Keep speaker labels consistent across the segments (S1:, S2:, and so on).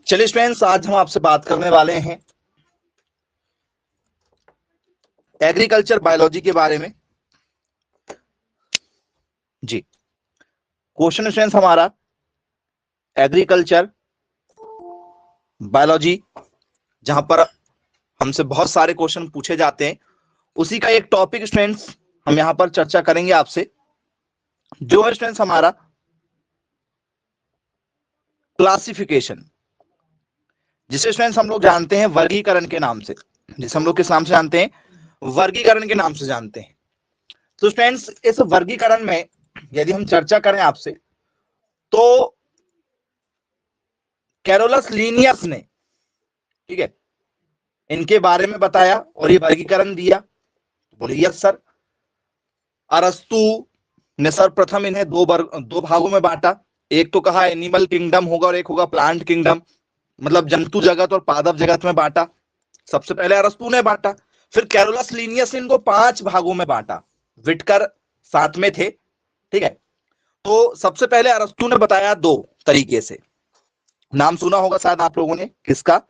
S1: चलिए स्टूडेंट्स, आज हम आपसे बात करने वाले हैं एग्रीकल्चर बायोलॉजी के बारे में। जी, क्वेश्चन स्टूडेंट्स हमारा एग्रीकल्चर बायोलॉजी, जहां पर हमसे बहुत सारे क्वेश्चन पूछे जाते हैं, उसी का एक टॉपिक स्टूडेंट्स हम यहां पर चर्चा करेंगे आपसे, जो है स्टूडेंट्स हमारा क्लासिफिकेशन, जिसे स्टूडेंट्स हम लोग जानते हैं वर्गीकरण के नाम से। जिसे हम लोग किस नाम से जानते हैं? वर्गीकरण के नाम से जानते हैं। तो स्टूडेंट्स, इस वर्गीकरण में यदि हम चर्चा करें आपसे, तो कैरोलस लीनियस ने, ठीक है, इनके बारे में बताया और ये वर्गीकरण दिया। बोलिए यस सर। अरस्तु ने सर्वप्रथम इन्हें दो भागों में बांटा। एक तो कहा एनिमल किंगडम होगा और एक होगा प्लांट किंगडम, मतलब जंतु जगत और पादप जगत में बांटा। सबसे पहले अरस्तु ने बांटा, फिर कैरोलस लीनियस ने इनको 5 भागों में बांटा। विटकर साथ में थे, ठीक है। तो सबसे पहले अरस्तु ने बताया 2 तरीके से। नाम सुना होगा शायद आप लोगों ने, किसका?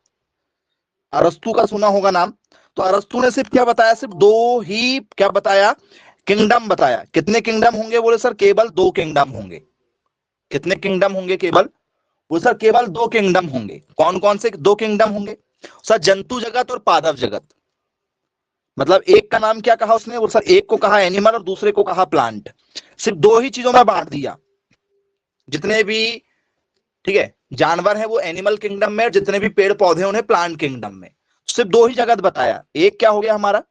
S1: अरस्तु का सुना होगा नाम। तो अरस्तु ने सिर्फ क्या बताया? सिर्फ 2 ही क्या बताया? किंगडम बताया। कितने किंगडम होंगे? बोले सर केवल 2 किंगडम होंगे। कितने किंगडम होंगे? केवल, बोले सर केवल 2 किंगडम होंगे। कौन कौन से 2 किंगडम होंगे? सर जंतु जगत और पादप जगत। मतलब एक का नाम क्या कहा उसने? वो सर एक को कहा एनिमल और दूसरे को कहा प्लांट। सिर्फ 2 ही चीजों में बांट दिया। जितने भी, ठीक है, जानवर है वो एनिमल किंगडम में, और जितने भी पेड़ पौधे उन्हें प्लांट किंगडम में। सिर्फ 2 ही जगत बताया। एक क्या हो गया हमारा?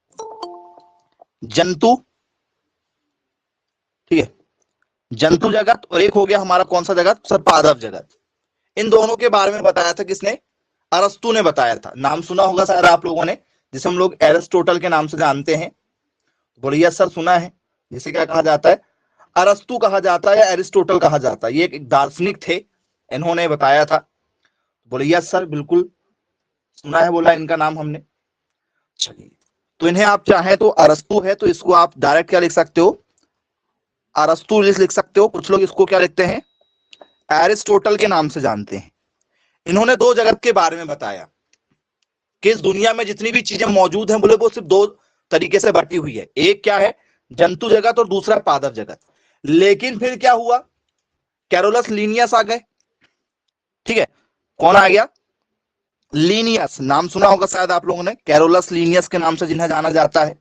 S1: जंतु, ठीक है, जंतु जगत, और एक हो गया हमारा कौन सा जगत? सर पादप जगत। इन दोनों के बारे में बताया था किसने? अरस्तु ने बताया था। नाम सुना होगा शायद आप लोगों ने, जिसे हम लोग एरिस्टोटल के नाम से जानते हैं। बोलिए सर सुना है। जिसे क्या कहा जाता है? अरस्तु कहा जाता है या एरिस्टोटल कहा जाता है। ये एक दार्शनिक थे, इन्होंने बताया था। बोलिए सर बिल्कुल सुना है, बोला इनका नाम हमने। चलिए, तो इन्हें आप चाहें तो अरस्तु है तो इसको आप डायरेक्ट क्या लिख सकते हो? अरस्तु लिख सकते हो। कुछ लोग इसको क्या लिखते हैं? एरिस्टोटल के नाम से जानते हैं। इन्होंने 2 जगत के बारे में बताया कि इस दुनिया में जितनी भी चीजें मौजूद हैं, बोले वो सिर्फ 2 तरीके से बटी हुई है। एक क्या है? जंतु जगत, और दूसरा पादप जगत। लेकिन फिर क्या हुआ? कैरोलस लीनियस आ गए, ठीक है। कौन आ गया? लीनियस। नाम सुना होगा शायद आप लोगों ने, कैरोलस लीनियस के नाम से जिन्हें जाना जाता है।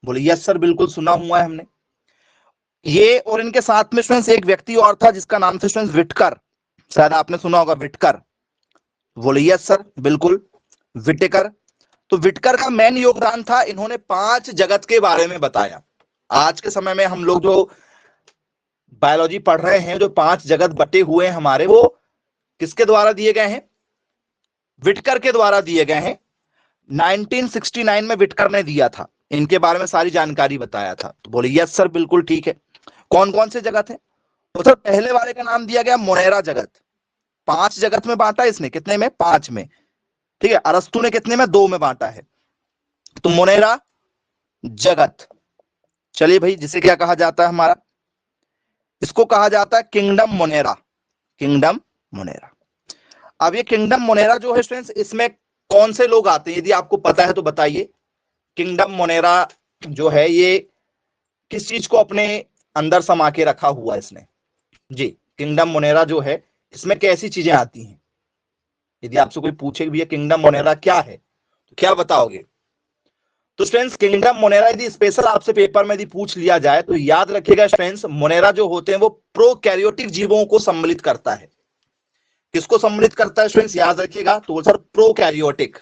S1: बोले यस सर बिल्कुल सुना हुआ है हमने ये। और इनके साथ में स्टूडेंट्स एक व्यक्ति और था जिसका नाम था स्टूडेंट्स विटकर। शायद आपने सुना होगा विटकर। बोले यस सर बिल्कुल, विटेकर। तो विटकर का मेन योगदान था, इन्होंने 5 जगत के बारे में बताया। आज के समय में हम लोग जो बायोलॉजी पढ़ रहे हैं, जो 5 जगत बटे हुए हैं हमारे, वो किसके द्वारा दिए गए हैं? विटकर के द्वारा दिए गए हैं। 1969 में विटकर ने दिया था, इनके बारे में सारी जानकारी बताया था। तो बोले यस सर बिल्कुल ठीक है। कौन कौन से जगत है? तो सर पहले वाले का नाम दिया गया मोनेरा जगत। 5 जगत में बांटा इसने। कितने में? 5 में, ठीक है। अरस्तु ने कितने में? 2 में बांटा है। तो मोनेरा जगत। चलिए भाई, जिसे क्या कहा जाता है हमारा? इसको कहा जाता है किंगडम मोनेरा। Kingdom Monera. अब ये किंगडम मोनेरा जो है स्टूडेंट्स, इसमें कौन से लोग आते हैं? यदि आपको पता है तो बताइए। किंगडम मोनेरा जो है, ये किस चीज को अपने अंदर समा के रखा हुआ है इसने? जी, किंगडम मोनेरा जो है, इसमें कैसी चीजें आती हैं? यदि आपसे कोई पूछे भी ये किंगडम मोनेरा क्या है, तो क्या बताओगे? तो स्टूडेंट्स, किंगडम मोनेरा यदि स्पेशल आपसे पेपर में यदि पूछ लिया जाए, तो याद रखिएगा स्टूडेंट्स, मोनेरा जो होते हैं वो प्रोकैरियोटिक जीवों को सम्मिलित करता है। किसको सम्मिलित करता है स्टूडेंट्स? याद रखिएगा। तो सर प्रोकैरियोटिक।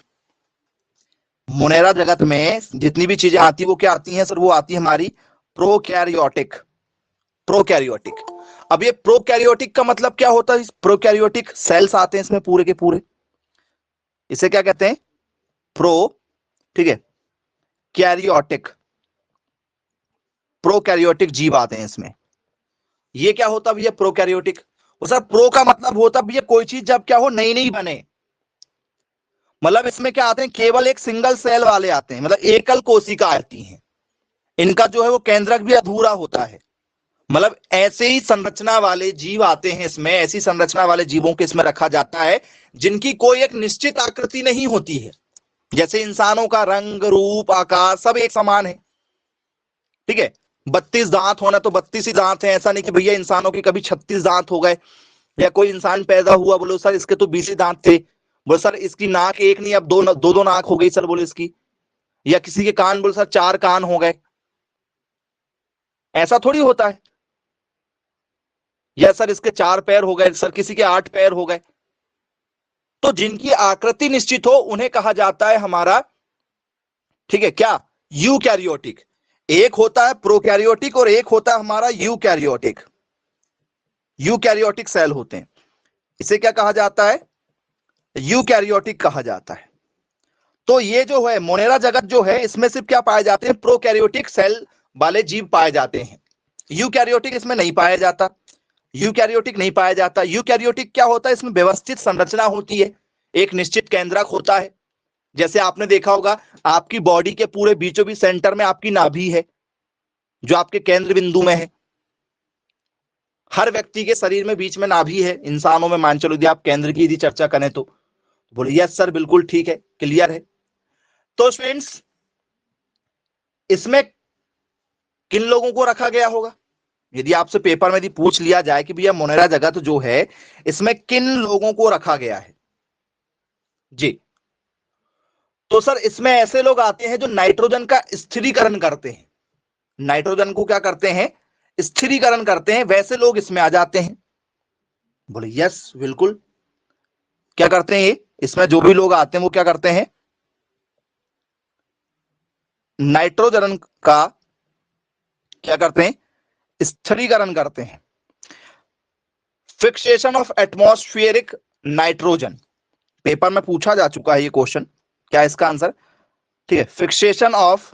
S1: मोनेरा जगत में जितनी भी चीजें आती है वो क्या आती हैं सर? वो आती है हमारी प्रोकैरियोटिक। प्रोकैरियोटिक। अब ये प्रोकैरियोटिक का मतलब क्या होता है? प्रोकैरियोटिक सेल्स आते हैं इसमें पूरे के पूरे, इसे क्या कहते हैं? प्रो, ठीक है, कैरियोटिक। प्रोकैरियोटिक जीव आते हैं इसमें। ये क्या होता है? ये प्रोकैरियोटिक। सर प्रो का मतलब होता है ये कोई चीज जब क्या हो, नई नई बने। मतलब इसमें क्या आते हैं? केवल एक सिंगल सेल वाले आते हैं, मतलब एकल कोशिका आती हैं। इनका जो है वो केंद्रक भी अधूरा होता है। मतलब ऐसे ही संरचना वाले जीव आते हैं इसमें, ऐसी संरचना वाले जीवों को इसमें रखा जाता है जिनकी कोई एक निश्चित आकृति नहीं होती है। जैसे इंसानों का रंग, रूप, आकार सब एक समान है, ठीक है। 32 दांत होना तो 32 ही दांत है, ऐसा नहीं कि भैया इंसानों के कभी 36 दांत हो गए, या कोई इंसान पैदा हुआ बोलो सर इसके तो 20 ही दांत थे, बोलो सर इसकी नाक एक नहीं अब दो नाक हो गई सर बोले इसकी, या किसी के कान बोलो सर 4 कान हो गए, ऐसा थोड़ी होता है। या सर इसके 4 पैर हो गए, सर किसी के 8 पैर हो गए। तो जिनकी आकृति निश्चित हो उन्हें कहा जाता है हमारा, ठीक है क्या, यूकैरियोटिक। एक होता है प्रोकैरियोटिक और एक होता है हमारा यूकैरियोटिक। यूकैरियोटिक सेल होते हैं, इसे क्या कहा जाता है, यूकैरियोटिक कहा जाता है। तो ये जो है मोनेरा जगत जो है इसमें सिर्फ क्या पाए जाते हैं, प्रोकैरियोटिक सेल वाले जीव पाए जाते हैं, यूकैरियोटिक इसमें नहीं पाया जाता। यूकैरियोटिक नहीं पाया जाता। यूकैरियोटिक क्या होता है, इसमें व्यवस्थित संरचना होती है, एक निश्चित केंद्रक होता है। जैसे आपने देखा होगा आपकी बॉडी के पूरे बीचों बीच सेंटर में आपकी नाभि है जो आपके केंद्र बिंदु में है। हर व्यक्ति के शरीर में बीच में नाभि है, इंसानों में मान चलो यदि आप केंद्र की यदि चर्चा करें तो बोलिए यस सर बिल्कुल ठीक है, क्लियर है। तो स्टूडेंट्स इसमें किन लोगों को रखा गया होगा, यदि आपसे पेपर में यदि पूछ लिया जाए कि भैया मोनेरा जगत जो है इसमें किन लोगों को रखा गया है जी, तो सर इसमें ऐसे लोग आते हैं जो नाइट्रोजन का स्थिरीकरण करते हैं। नाइट्रोजन को क्या करते हैं, स्थिरीकरण करते हैं, वैसे लोग इसमें आ जाते हैं। बोले यस बिल्कुल, क्या करते हैं ये, इसमें जो भी लोग आते हैं वो क्या करते हैं, नाइट्रोजन का क्या करते हैं, स्थिरीकरण करते हैं। Fixation of atmospheric nitrogen, paper में पूछा जा चुका है ये क्वेश्चन, क्या है इसका आंसर, ठीक है, fixation of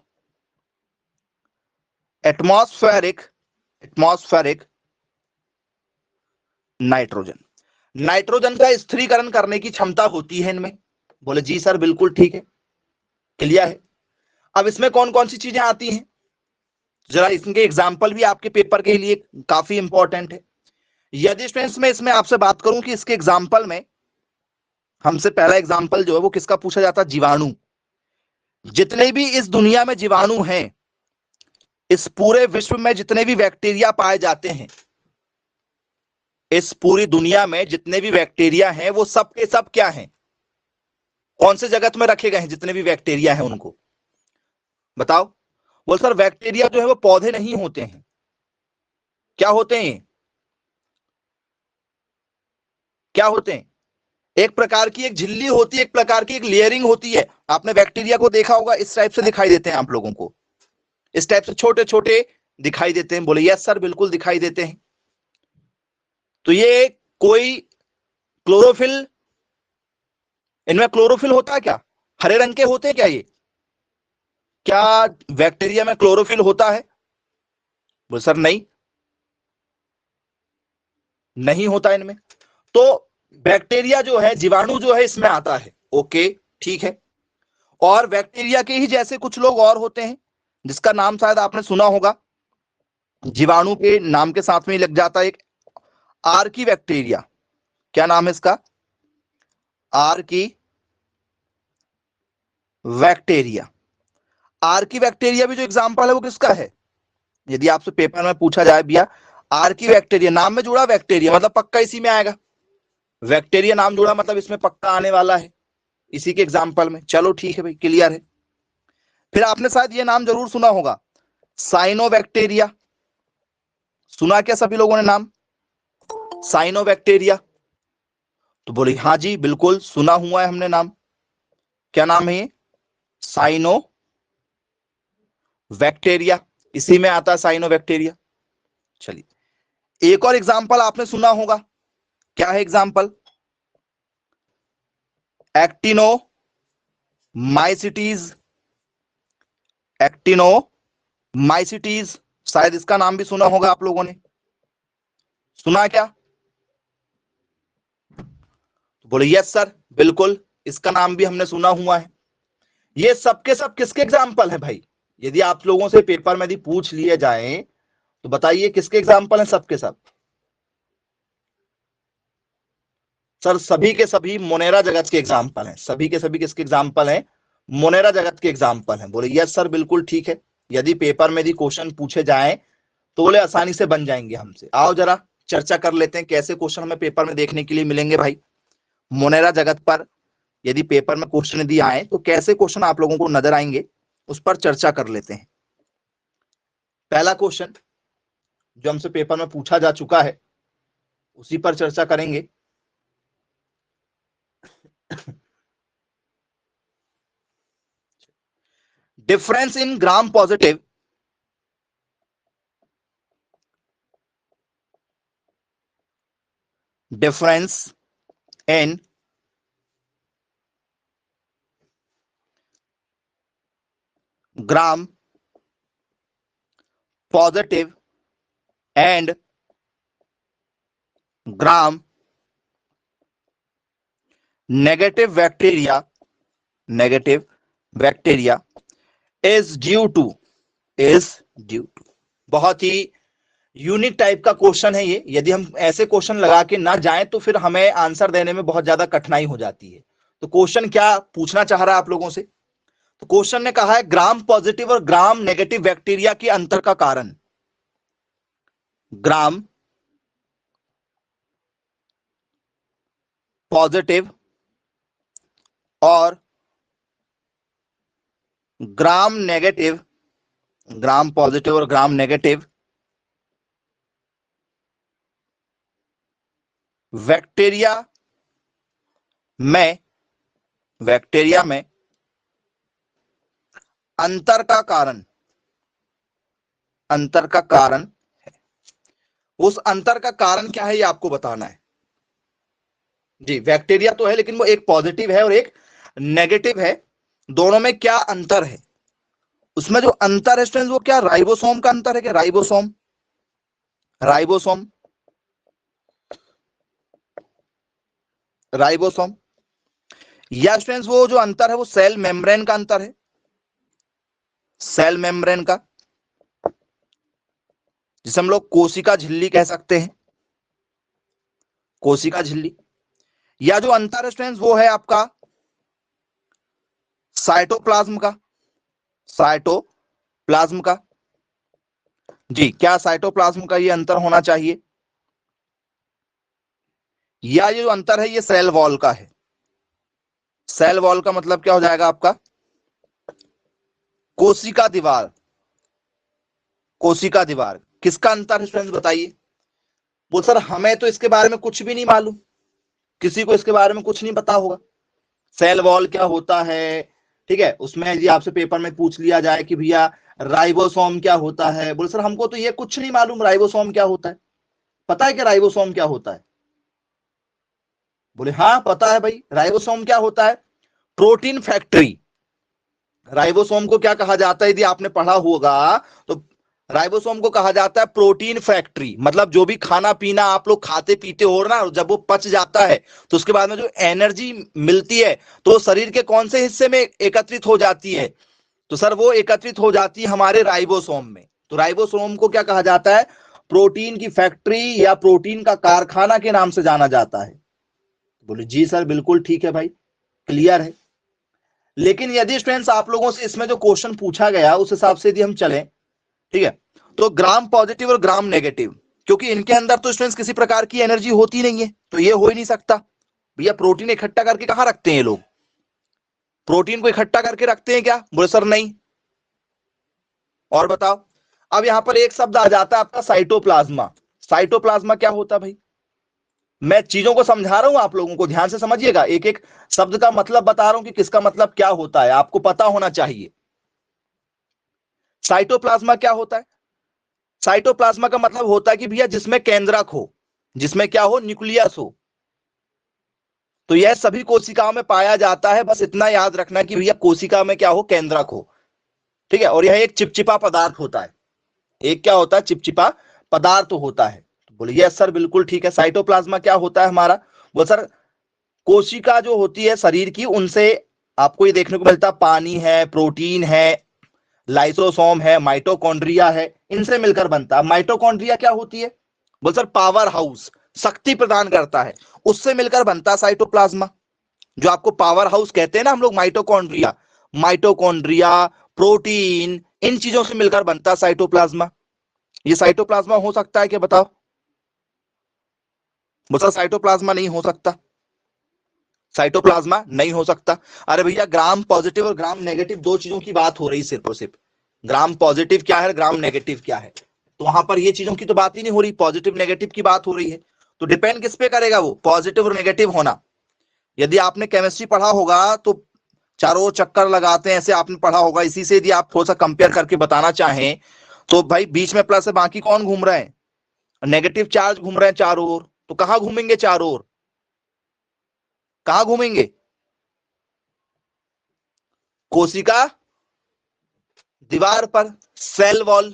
S1: atmospheric nitrogen. Nitrogen का स्थिरीकरण करने की क्षमता होती है इनमें। बोले जी सर बिल्कुल ठीक है, क्लियर है। अब इसमें कौन कौन सी चीजें आती हैं, जरा इनके एग्जाम्पल भी आपके पेपर के लिए काफी इंपॉर्टेंट है। यदि स्टूडेंट्स में इसमें आपसे बात करूं कि इसके एग्जाम्पल में हमसे पहला एग्जाम्पल जो है वो किसका पूछा जाता है, जीवाणु। जितने भी इस दुनिया में जीवाणु हैं, इस पूरे विश्व में जितने भी बैक्टीरिया पाए जाते हैं, इस पूरी दुनिया में जितने भी बैक्टीरिया हैं वो सब के सब क्या हैं, कौन से जगत में रखे गए हैं, जितने भी बैक्टीरिया हैं उनको बताओ। बोल सर बैक्टीरिया जो है वो पौधे नहीं होते हैं, क्या होते हैं, क्या होते हैं, एक प्रकार की एक झिल्ली होती है, एक प्रकार की एक लेयरिंग होती है। आपने बैक्टीरिया को देखा होगा, इस टाइप से दिखाई देते हैं आप लोगों को, इस टाइप से छोटे छोटे दिखाई देते हैं। बोले यस सर बिल्कुल दिखाई देते हैं। तो ये कोई क्लोरोफिल, इनमें क्लोरोफिल होता है क्या, हरे रंग के होते हैं क्या ये, क्या बैक्टीरिया में क्लोरोफिल होता है, बोले सर नहीं, नहीं होता इनमें। तो बैक्टीरिया जो है, जीवाणु जो है इसमें आता है, ओके ठीक है। और बैक्टीरिया के ही जैसे कुछ लोग और होते हैं जिसका नाम शायद आपने सुना होगा, जीवाणु के नाम के साथ में ही लग जाता है, एक आर्की बैक्टीरिया। क्या नाम है इसका, आर्की बैक्टीरिया। आर्की बैक्टीरिया भी जो एग्जांपल है वो किसका है, यदि आपसे पेपर में पूछा जाए भैया आर्की बैक्टीरिया, नाम में जुड़ा बैक्टीरिया मतलब पक्का इसी में आएगा, बैक्टीरिया नाम जुड़ा मतलब इसमें पक्का आने वाला है इसी के एग्जांपल में। चलो ठीक है भाई, क्लियर है। फिर आपने शायद ये नाम जरूर सुना होगा, साइनोबैक्टीरिया। सुना क्या सभी लोगों ने नाम, साइनोबैक्टीरिया। तो बोले हाँ जी बिल्कुल सुना हुआ है हमने नाम, क्या नाम है ये, साइनो बैक्टीरिया, इसी में आता है साइनोबैक्टीरिया। चलिए एक और एग्जांपल आपने सुना होगा, क्या है एग्जांपल, एक्टिनोमाइसिटीज। एक्टिनोमाइसिटीज शायद इसका नाम भी सुना होगा आप लोगों ने, सुना क्या, तो बोले यस सर बिल्कुल इसका नाम भी हमने सुना हुआ है। ये सबके सब किसके एग्जाम्पल है भाई, यदि आप लोगों से पेपर में यदि पूछ लिए जाए तो बताइए किसके एग्जाम्पल हैं? सबके सब सर, सभी के सभी मोनेरा जगत के एग्जाम्पल हैं। सभी के सभी किसके एग्जाम्पल हैं? मोनेरा जगत के एग्जाम्पल हैं। बोले यस सर, बिल्कुल ठीक है। यदि पेपर में यदि क्वेश्चन पूछे जाएं तो बोले आसानी से बन जाएंगे हमसे। आओ जरा चर्चा कर लेते हैं कैसे क्वेश्चन हमें पेपर में देखने के लिए मिलेंगे भाई। मोनेरा जगत पर यदि पेपर में क्वेश्चन यदि आए तो कैसे क्वेश्चन आप लोगों को नजर आएंगे, उस पर चर्चा कर लेते हैं। पहला क्वेश्चन जो हमसे पेपर में पूछा जा चुका है उसी पर चर्चा करेंगे। Difference in gram positive difference in gram positive and gram negative bacteria is due to बहुत ही यूनिक टाइप का क्वेश्चन है ये। यदि हम ऐसे क्वेश्चन लगा के ना जाएं तो फिर हमें आंसर देने में बहुत ज्यादा कठिनाई हो जाती है। तो क्वेश्चन क्या पूछना चाह रहा है आप लोगों से? तो क्वेश्चन ने कहा है ग्राम पॉजिटिव और ग्राम नेगेटिव बैक्टीरिया के अंतर का कारण। ग्राम पॉजिटिव और ग्राम नेगेटिव, ग्राम पॉजिटिव और ग्राम नेगेटिव बैक्टीरिया में अंतर का कारण है। उस अंतर का कारण क्या है ये आपको बताना है जी। बैक्टीरिया तो है लेकिन वो एक पॉजिटिव है और एक नेगेटिव है, दोनों में क्या अंतर है? उसमें जो अंतर है स्टूडेंट्स वो क्या राइबोसोम का अंतर है क्या? राइबोसोम या स्टूडेंट्स वो जो अंतर है वो सेल मेम्ब्रेन का अंतर है, सेल मेम्ब्रेन का, जिसे हम लोग कोशिका झिल्ली कह सकते हैं, कोशिका झिल्ली। या जो अंतर है स्टूडेंट्स वो है आपका साइटोप्लाज्म का जी। क्या साइटोप्लाज्म का ये अंतर होना चाहिए? या ये जो अंतर है ये सेल वॉल का है। सेल वॉल का मतलब क्या हो जाएगा आपका? कोशिका दीवार। किसका अंतर है स्टूडेंट्स बताइए? बोल सर हमें तो इसके बारे में कुछ भी नहीं मालूम, किसी को इसके बारे में कुछ नहीं पता होगा। सेल वॉल क्या होता है, ठीक है, उसमें जी आपसे पेपर में पूछ लिया जाए कि भैया राइबोसोम क्या होता है, बोले सर हमको तो ये कुछ नहीं मालूम राइबोसोम क्या होता है। पता है कि राइबोसोम क्या होता है? बोले हाँ पता है भाई। राइबोसोम क्या होता है? Protein factory. राइबोसोम को क्या कहा जाता है यदि आपने पढ़ा होगा तो? राइबोसोम को कहा जाता है प्रोटीन फैक्ट्री। मतलब जो भी खाना पीना आप लोग खाते पीते हो ना, जब वो पच जाता है तो उसके बाद में जो एनर्जी मिलती है तो शरीर के कौन से हिस्से में एकत्रित हो जाती है? तो सर वो एकत्रित हो जाती है हमारे राइबोसोम में। तो राइबोसोम को क्या कहा जाता है? प्रोटीन की फैक्ट्री या प्रोटीन का कारखाना के नाम से जाना जाता है। बोले जी सर बिल्कुल ठीक है भाई, क्लियर है। लेकिन यदि स्टूडेंट्स आप लोगों से इसमें जो क्वेश्चन पूछा गया उस हिसाब से यदि हम चलें, ठीक है, तो ग्राम पॉजिटिव और ग्राम नेगेटिव, क्योंकि इनके अंदर तो स्टूडेंट्स किसी प्रकार की एनर्जी होती नहीं है तो ये हो ही नहीं सकता। भैया प्रोटीन इकट्ठा करके कहां रखते हैं ये लोग? प्रोटीन को इकट्ठा करके रखते हैं क्या? बोले सर नहीं। और बताओ। अब यहां पर एक शब्द आ जाता है आपका साइटोप्लाज्मा। साइटोप्लाज्मा क्या होता है भाई? मैं चीजों को समझा रहा हूं, आप लोगों को ध्यान से समझिएगा। एक एक शब्द का मतलब बता रहा हूं कि किसका मतलब क्या होता है, आपको पता होना चाहिए। साइटोप्लाज्मा क्या होता है? साइटोप्लाज्मा का मतलब होता है कि भैया जिसमें केंद्रक हो, जिसमें क्या हो, न्यूक्लियस हो। तो यह सभी कोशिकाओं में पाया जाता है। बस इतना याद रखना कि भैया कोशिका में क्या हो, केंद्रक हो, ठीक है। और यह एक चिपचिपा पदार्थ होता है। एक क्या होता है? चिपचिपा पदार्थ होता है। बोले यस सर बिल्कुल ठीक है। साइटोप्लाज्मा क्या होता है हमारा? वो सर कोशिका जो होती है शरीर की, उनसे आपको ये देखने को मिलता है पानी है, प्रोटीन है, लाइसोसोम है, माइटोकॉन्ड्रिया है, इनसे मिलकर बनता है। माइटोकॉन्ड्रिया क्या होती है? बोल सर पावर हाउस, शक्ति प्रदान करता है, उससे मिलकर बनता है साइटोप्लाज्मा। जो आपको पावर हाउस कहते हैं ना हम लोग, माइटोकॉन्ड्रिया, माइटोकॉन्ड्रिया, प्रोटीन, इन चीजों से मिलकर बनता है साइटोप्लाज्मा। ये साइटोप्लाज्मा हो सकता है क्या बताओ? बोल सर साइटोप्लाज्मा नहीं हो सकता, साइटोप्लाज्मा नहीं हो सकता। अरे भैया ग्राम पॉजिटिव और ग्राम नेगेटिव दो चीजों की बात हो रही सिर्फ और सिर्फ। ग्राम पॉजिटिव क्या है, ग्राम नेगेटिव क्या है, तो वहां पर ये चीजों की तो बात ही नहीं हो रही, पॉजिटिव नेगेटिव की बात हो रही है। तो डिपेंड किस पे करेगा वो पॉजिटिव और नेगेटिव होना। यदि आपने केमिस्ट्री पढ़ा होगा तो चारों ओर चक्कर लगाते हैं ऐसे आपने पढ़ा होगा। इसी से यदि आप थोड़ा सा कंपेयर करके बताना चाहें तो भाई बीच में प्लस है, बाकी कौन घूम रहे हैं? नेगेटिव चार्ज घूम रहे हैं चारों ओर। तो कहां घूमेंगे चारों ओर? कहां घूमेंगे? कोशिका दीवार पर, सेल वॉल।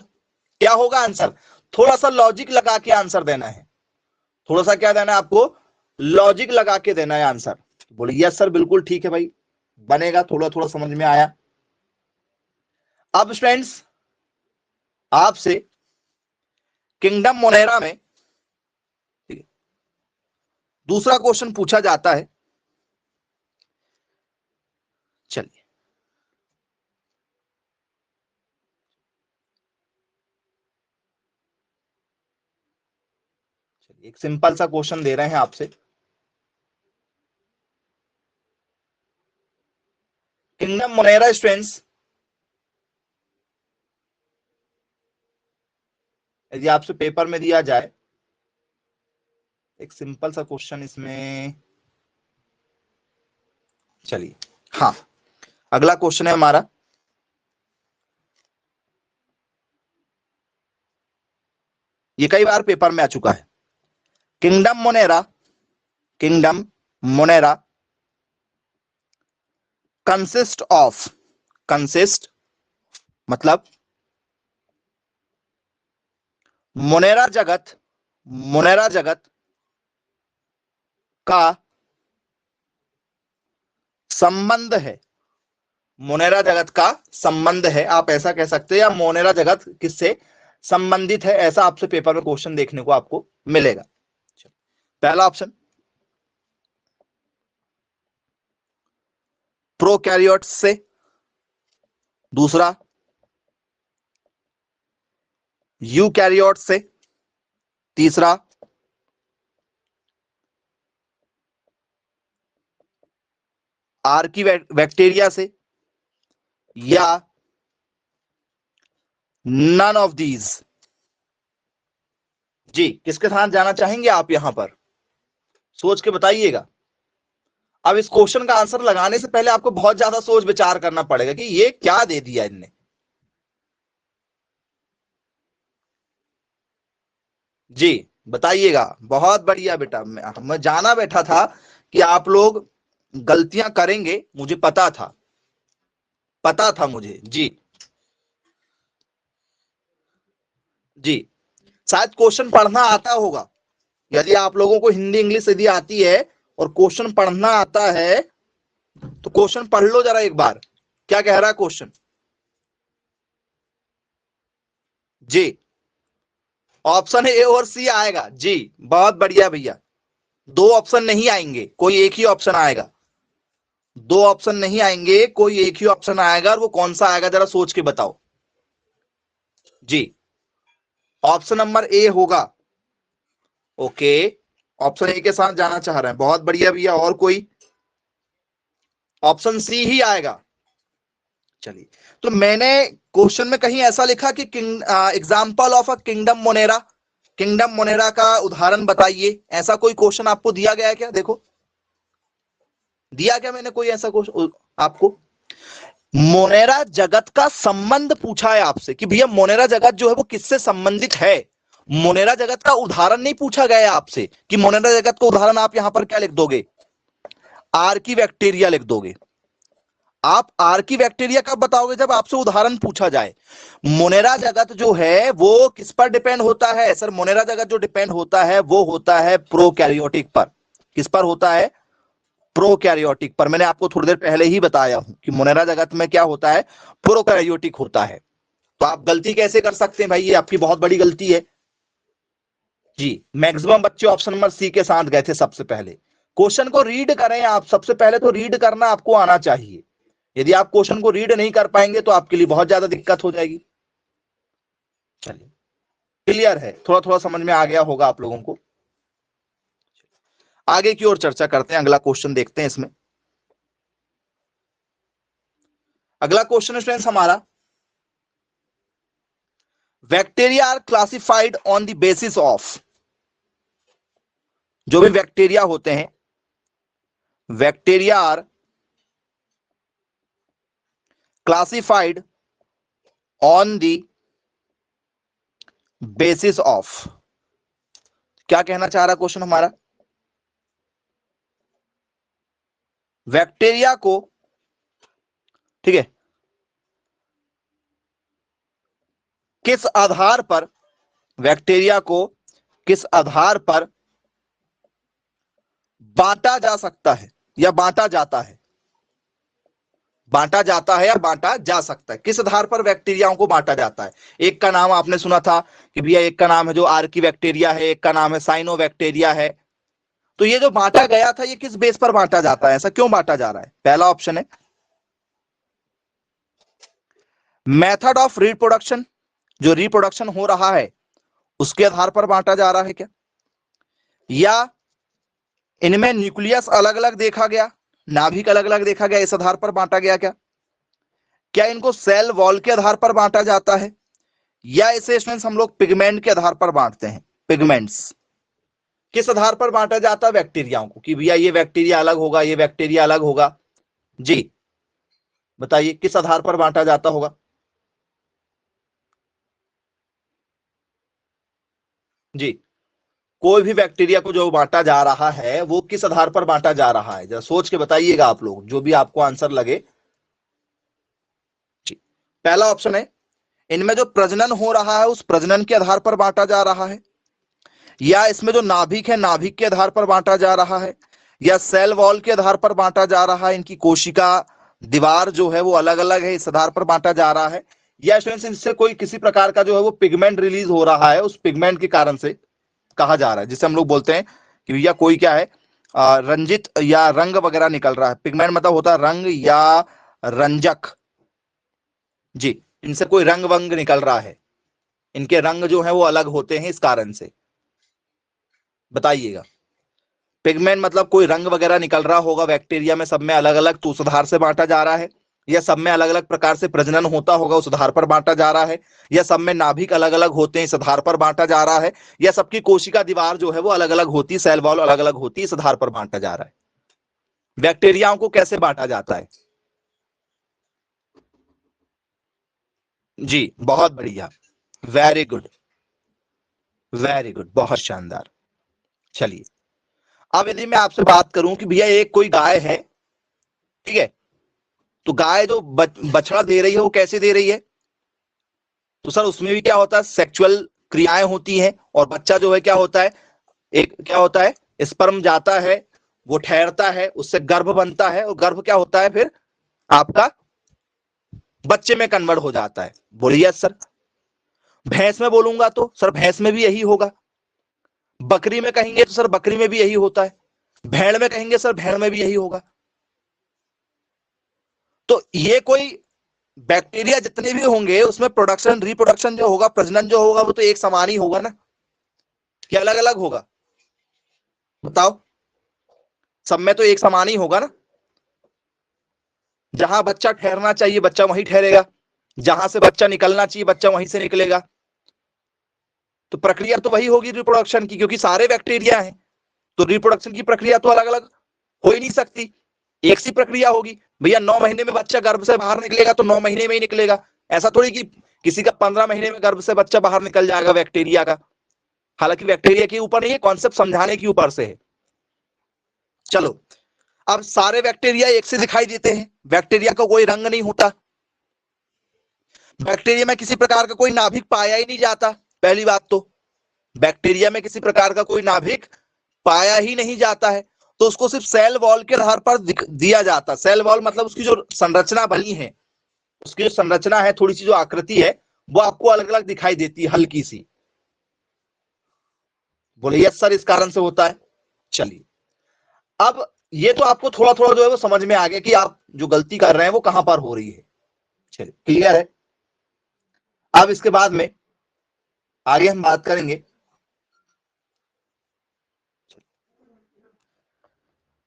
S1: क्या होगा आंसर? थोड़ा सा लॉजिक लगा के आंसर देना है, थोड़ा सा क्या देना है आपको, लॉजिक लगा के देना है आंसर। बोलिए यस सर बिल्कुल ठीक है भाई, बनेगा, थोड़ा थोड़ा समझ में आया। अब फ्रेंड्स आपसे किंगडम मोनेरा में दूसरा क्वेश्चन पूछा जाता है। चलिए एक सिंपल सा क्वेश्चन दे रहे हैं आपसे। किंगडम मोनेरा स्टूडेंट्स, यदि आपसे पेपर में दिया जाए एक सिंपल सा क्वेश्चन इसमें, चलिए हाँ अगला क्वेश्चन है हमारा, ये कई बार पेपर में आ चुका है। Kingdom Monera, kingdom Monera consist of, consist मतलब मोनेरा जगत, मोनेरा जगत का संबंध है, मोनेरा जगत का संबंध है, आप ऐसा कह सकते हैं, या मोनेरा जगत किससे संबंधित है, ऐसा आपसे पेपर में क्वेश्चन देखने को आपको मिलेगा। पहला ऑप्शन प्रोकैरियोट्स से, दूसरा यूकैरियोट्स से, तीसरा आर्की बैक्टीरिया से, या नन ऑफ दीज। जी किसके साथ जाना चाहेंगे आप? यहां पर सोच के बताइएगा। अब इस क्वेश्चन का आंसर लगाने से पहले आपको बहुत ज्यादा सोच विचार करना पड़ेगा कि ये क्या दे दिया इनने। जी बताइएगा। बहुत बढ़िया बेटा, मैं जाना बैठा था कि आप लोग गलतियां करेंगे, मुझे पता था, पता था मुझे। जी जी शायद क्वेश्चन पढ़ना आता होगा, यदि आप लोगों को हिंदी इंग्लिश यदि आती है और क्वेश्चन पढ़ना आता है तो क्वेश्चन पढ़ लो जरा एक बार, क्या कह रहा है क्वेश्चन। जी ऑप्शन ए और सी आएगा। जी बहुत बढ़िया भैया, दो ऑप्शन नहीं आएंगे, कोई एक ही ऑप्शन आएगा, दो ऑप्शन नहीं आएंगे, कोई एक ही ऑप्शन आएगा, और वो कौन सा आएगा जरा सोच के बताओ। जी ऑप्शन नंबर ए होगा। ओके ऑप्शन ए के साथ जाना चाह रहे हैं, बहुत बढ़िया भैया। और कोई? ऑप्शन सी ही आएगा। चलिए तो मैंने क्वेश्चन में कहीं ऐसा लिखा कि example of a kingdom Monera, kingdom Monera का उदाहरण बताइए, ऐसा कोई क्वेश्चन आपको दिया गया है क्या? देखो दिया क्या मैंने कोई ऐसा क्वेश्चन आपको? मोनेरा जगत का संबंध पूछा है आपसे कि भैया मोनेरा जगत जो है वो किससे संबंधित है। मोनेरा जगत का उदाहरण नहीं पूछा गया है आपसे कि मोनेरा जगत का उदाहरण आप यहां पर क्या लिख दोगे, आर्की बैक्टीरिया लिख दोगे। आप आर्की बैक्टीरिया कब बताओगे? जब आपसे उदाहरण पूछा जाए। मोनेरा जगत जो है वो किस पर डिपेंड होता है सर? मोनेरा जगत जो डिपेंड होता है वो होता है प्रोकैरियोटिक पर। किस पर होता है? प्रोकैरियोटिक पर। मैंने आपको थोड़ी देर पहले ही बताया हूं कि मोनेरा जगत में क्या होता है, प्रोकैरियोटिक होता है। तो आप गलती कैसे कर सकते हैं भाई, ये आपकी बहुत बड़ी गलती है जी। मैक्सिमम बच्चे ऑप्शन नंबर सी के साथ गए थे सबसे पहले। क्वेश्चन को रीड करें आप, सबसे पहले तो रीड करना आपको आना चाहिए। यदि आप क्वेश्चन को रीड नहीं कर पाएंगे तो आपके लिए बहुत ज्यादा दिक्कत हो जाएगी। चलिए, क्लियर है, थोड़ा थोड़ा समझ में आ गया होगा आप लोगों को। आगे की ओर चर्चा करते हैं, अगला क्वेश्चन देखते हैं इसमें। अगला क्वेश्चन स्टूडेंट्स हमारा, bacteria are classified on the basis of, जो भी बैक्टीरिया होते हैं, bacteria are classified on the basis of, क्या कहना चाह रहा क्वेश्चन हमारा, बैक्टीरिया को, ठीक है, किस आधार पर, बैक्टीरिया को किस आधार पर बांटा जा सकता है या बांटा जाता है, बांटा जाता है या बांटा जा सकता है, किस आधार पर बैक्टीरियाओं को बांटा जाता है। एक का नाम आपने सुना था कि भैया एक का नाम है जो आर्की बैक्टीरिया है, एक का नाम है साइनो बैक्टीरिया है। तो ये जो बांटा गया था ये किस बेस पर बांटा जाता है, ऐसा क्यों बांटा जा रहा है। पहला ऑप्शन है मेथड ऑफ रिप्रोडक्शन, जो रिप्रोडक्शन हो रहा है उसके आधार पर बांटा जा रहा है क्या, या इनमें न्यूक्लियस अलग अलग देखा गया, नाभिक अलग अलग देखा गया, इस आधार पर बांटा गया क्या इनको सेल वॉल के आधार पर बांटा जाता है, या इसे स्टूडेंट्स हम लोग पिगमेंट के आधार पर बांटते हैं, पिगमेंट्स। किस आधार पर बांटा जाता है बैक्टीरियाओं को कि भैया ये बैक्टीरिया अलग होगा, ये बैक्टीरिया अलग होगा, जी बताइए किस आधार पर बांटा जाता होगा। जी, कोई भी बैक्टीरिया को जो बांटा जा रहा है वो किस आधार पर बांटा जा रहा है, जरा सोच के बताइएगा आप लोग, जो भी आपको आंसर लगे। जी, पहला ऑप्शन है इनमें जो प्रजनन हो रहा है उस प्रजनन के आधार पर बांटा जा रहा है, या इसमें जो नाभिक है नाभिक के आधार पर बांटा जा रहा है, या सेल वॉल के आधार पर बांटा जा रहा है, इनकी कोशिका दीवार जो है वो अलग अलग है इस आधार पर बांटा जा रहा है, या स्टूडेंट्स इससे कोई किसी प्रकार का जो है वो पिगमेंट रिलीज हो रहा है, उस पिगमेंट के कारण से कहा जा रहा है, जिसे हम लोग बोलते हैं कि भैया कोई क्या है रंजित या रंग वगैरह निकल रहा है। पिगमेंट मतलब होता है रंग या रंजक, जी इनसे कोई रंग वंग निकल रहा है, इनके रंग जो है वो अलग होते हैं इस कारण से, बताइएगा। पिगमेंट मतलब कोई रंग वगैरह निकल रहा होगा बैक्टीरिया में सब में अलग अलग, तो उस आधार से बांटा जा रहा है, या सब में अलग अलग प्रकार से प्रजनन होता होगा उस आधार पर बांटा जा रहा है, या सब में नाभिक अलग अलग होते हैं इस आधार पर बांटा जा रहा है, या सबकी कोशिका दीवार जो है वो अलग अलग होती है, सेल वॉल अलग अलग होती है, इस आधार पर बांटा जा रहा है। बैक्टीरियाओं को कैसे बांटा जाता है, जी बहुत बढ़िया, वेरी गुड वेरी गुड, बहुत शानदार। चलिए, अब यदि मैं आपसे बात करूं कि भैया एक कोई गाय है, ठीक है, तो गाय जो बछड़ा दे रही है वो कैसे दे रही है, तो सर उसमें भी क्या होता है सेक्सुअल क्रियाएं होती हैं, और बच्चा जो है क्या होता है, एक क्या होता है स्पर्म जाता है, वो ठहरता है, उससे गर्भ बनता है, और गर्भ क्या होता है फिर आपका बच्चे में कन्वर्ट हो जाता है। बोलिए सर। भैंस में बोलूंगा तो सर भैंस में भी यही होगा, बकरी में कहेंगे तो सर बकरी में भी यही होता है, भेड़ में कहेंगे सर भेड़ में भी यही होगा। तो ये कोई बैक्टीरिया जितने भी होंगे उसमें प्रोडक्शन रिप्रोडक्शन जो होगा, प्रजनन जो होगा वो तो एक समान ही होगा ना, क्या अलग अलग होगा, बताओ, सब में तो एक समान ही होगा ना। जहां बच्चा ठहरना चाहिए बच्चा वहीं ठहरेगा, जहां से बच्चा निकलना चाहिए बच्चा वहीं से निकलेगा, तो प्रक्रिया तो वही होगी रिप्रोडक्शन की, क्योंकि सारे बैक्टीरिया हैं, तो रिप्रोडक्शन की प्रक्रिया तो अलग अलग हो ही नहीं सकती, एक सी प्रक्रिया होगी। भैया 9 महीने में बच्चा गर्भ से बाहर निकलेगा तो 9 महीने में ही निकलेगा, ऐसा थोड़ी कि किसी का 15 महीने में गर्भ से बच्चा बाहर निकल जाएगा बैक्टीरिया का। हालांकि बैक्टीरिया के ऊपर नहीं है, कॉन्सेप्ट समझाने के ऊपर से है। चलो, अब सारे बैक्टीरिया एक से दिखाई देते हैं, बैक्टीरिया का कोई रंग नहीं होता, बैक्टीरिया में किसी प्रकार का कोई नाभिक पाया ही नहीं जाता, पहली बात तो बैक्टीरिया में किसी प्रकार का कोई नाभिक पाया ही नहीं जाता है, तो उसको सिर्फ सेल वॉल के आधार पर दिया जाता है। सेल वॉल मतलब उसकी जो संरचना बनी है, उसकी जो संरचना है, थोड़ी सी जो आकृति है वो आपको अलग अलग दिखाई देती है, हल्की सी। बोले यस सर, इस कारण से होता है। चलिए, अब ये तो आपको थोड़ा थोड़ा जो है वो समझ में आ गया कि आप जो गलती कर रहे हैं वो कहां पर हो रही है। चलिए, क्लियर है। अब इसके बाद में आगे हम बात करेंगे।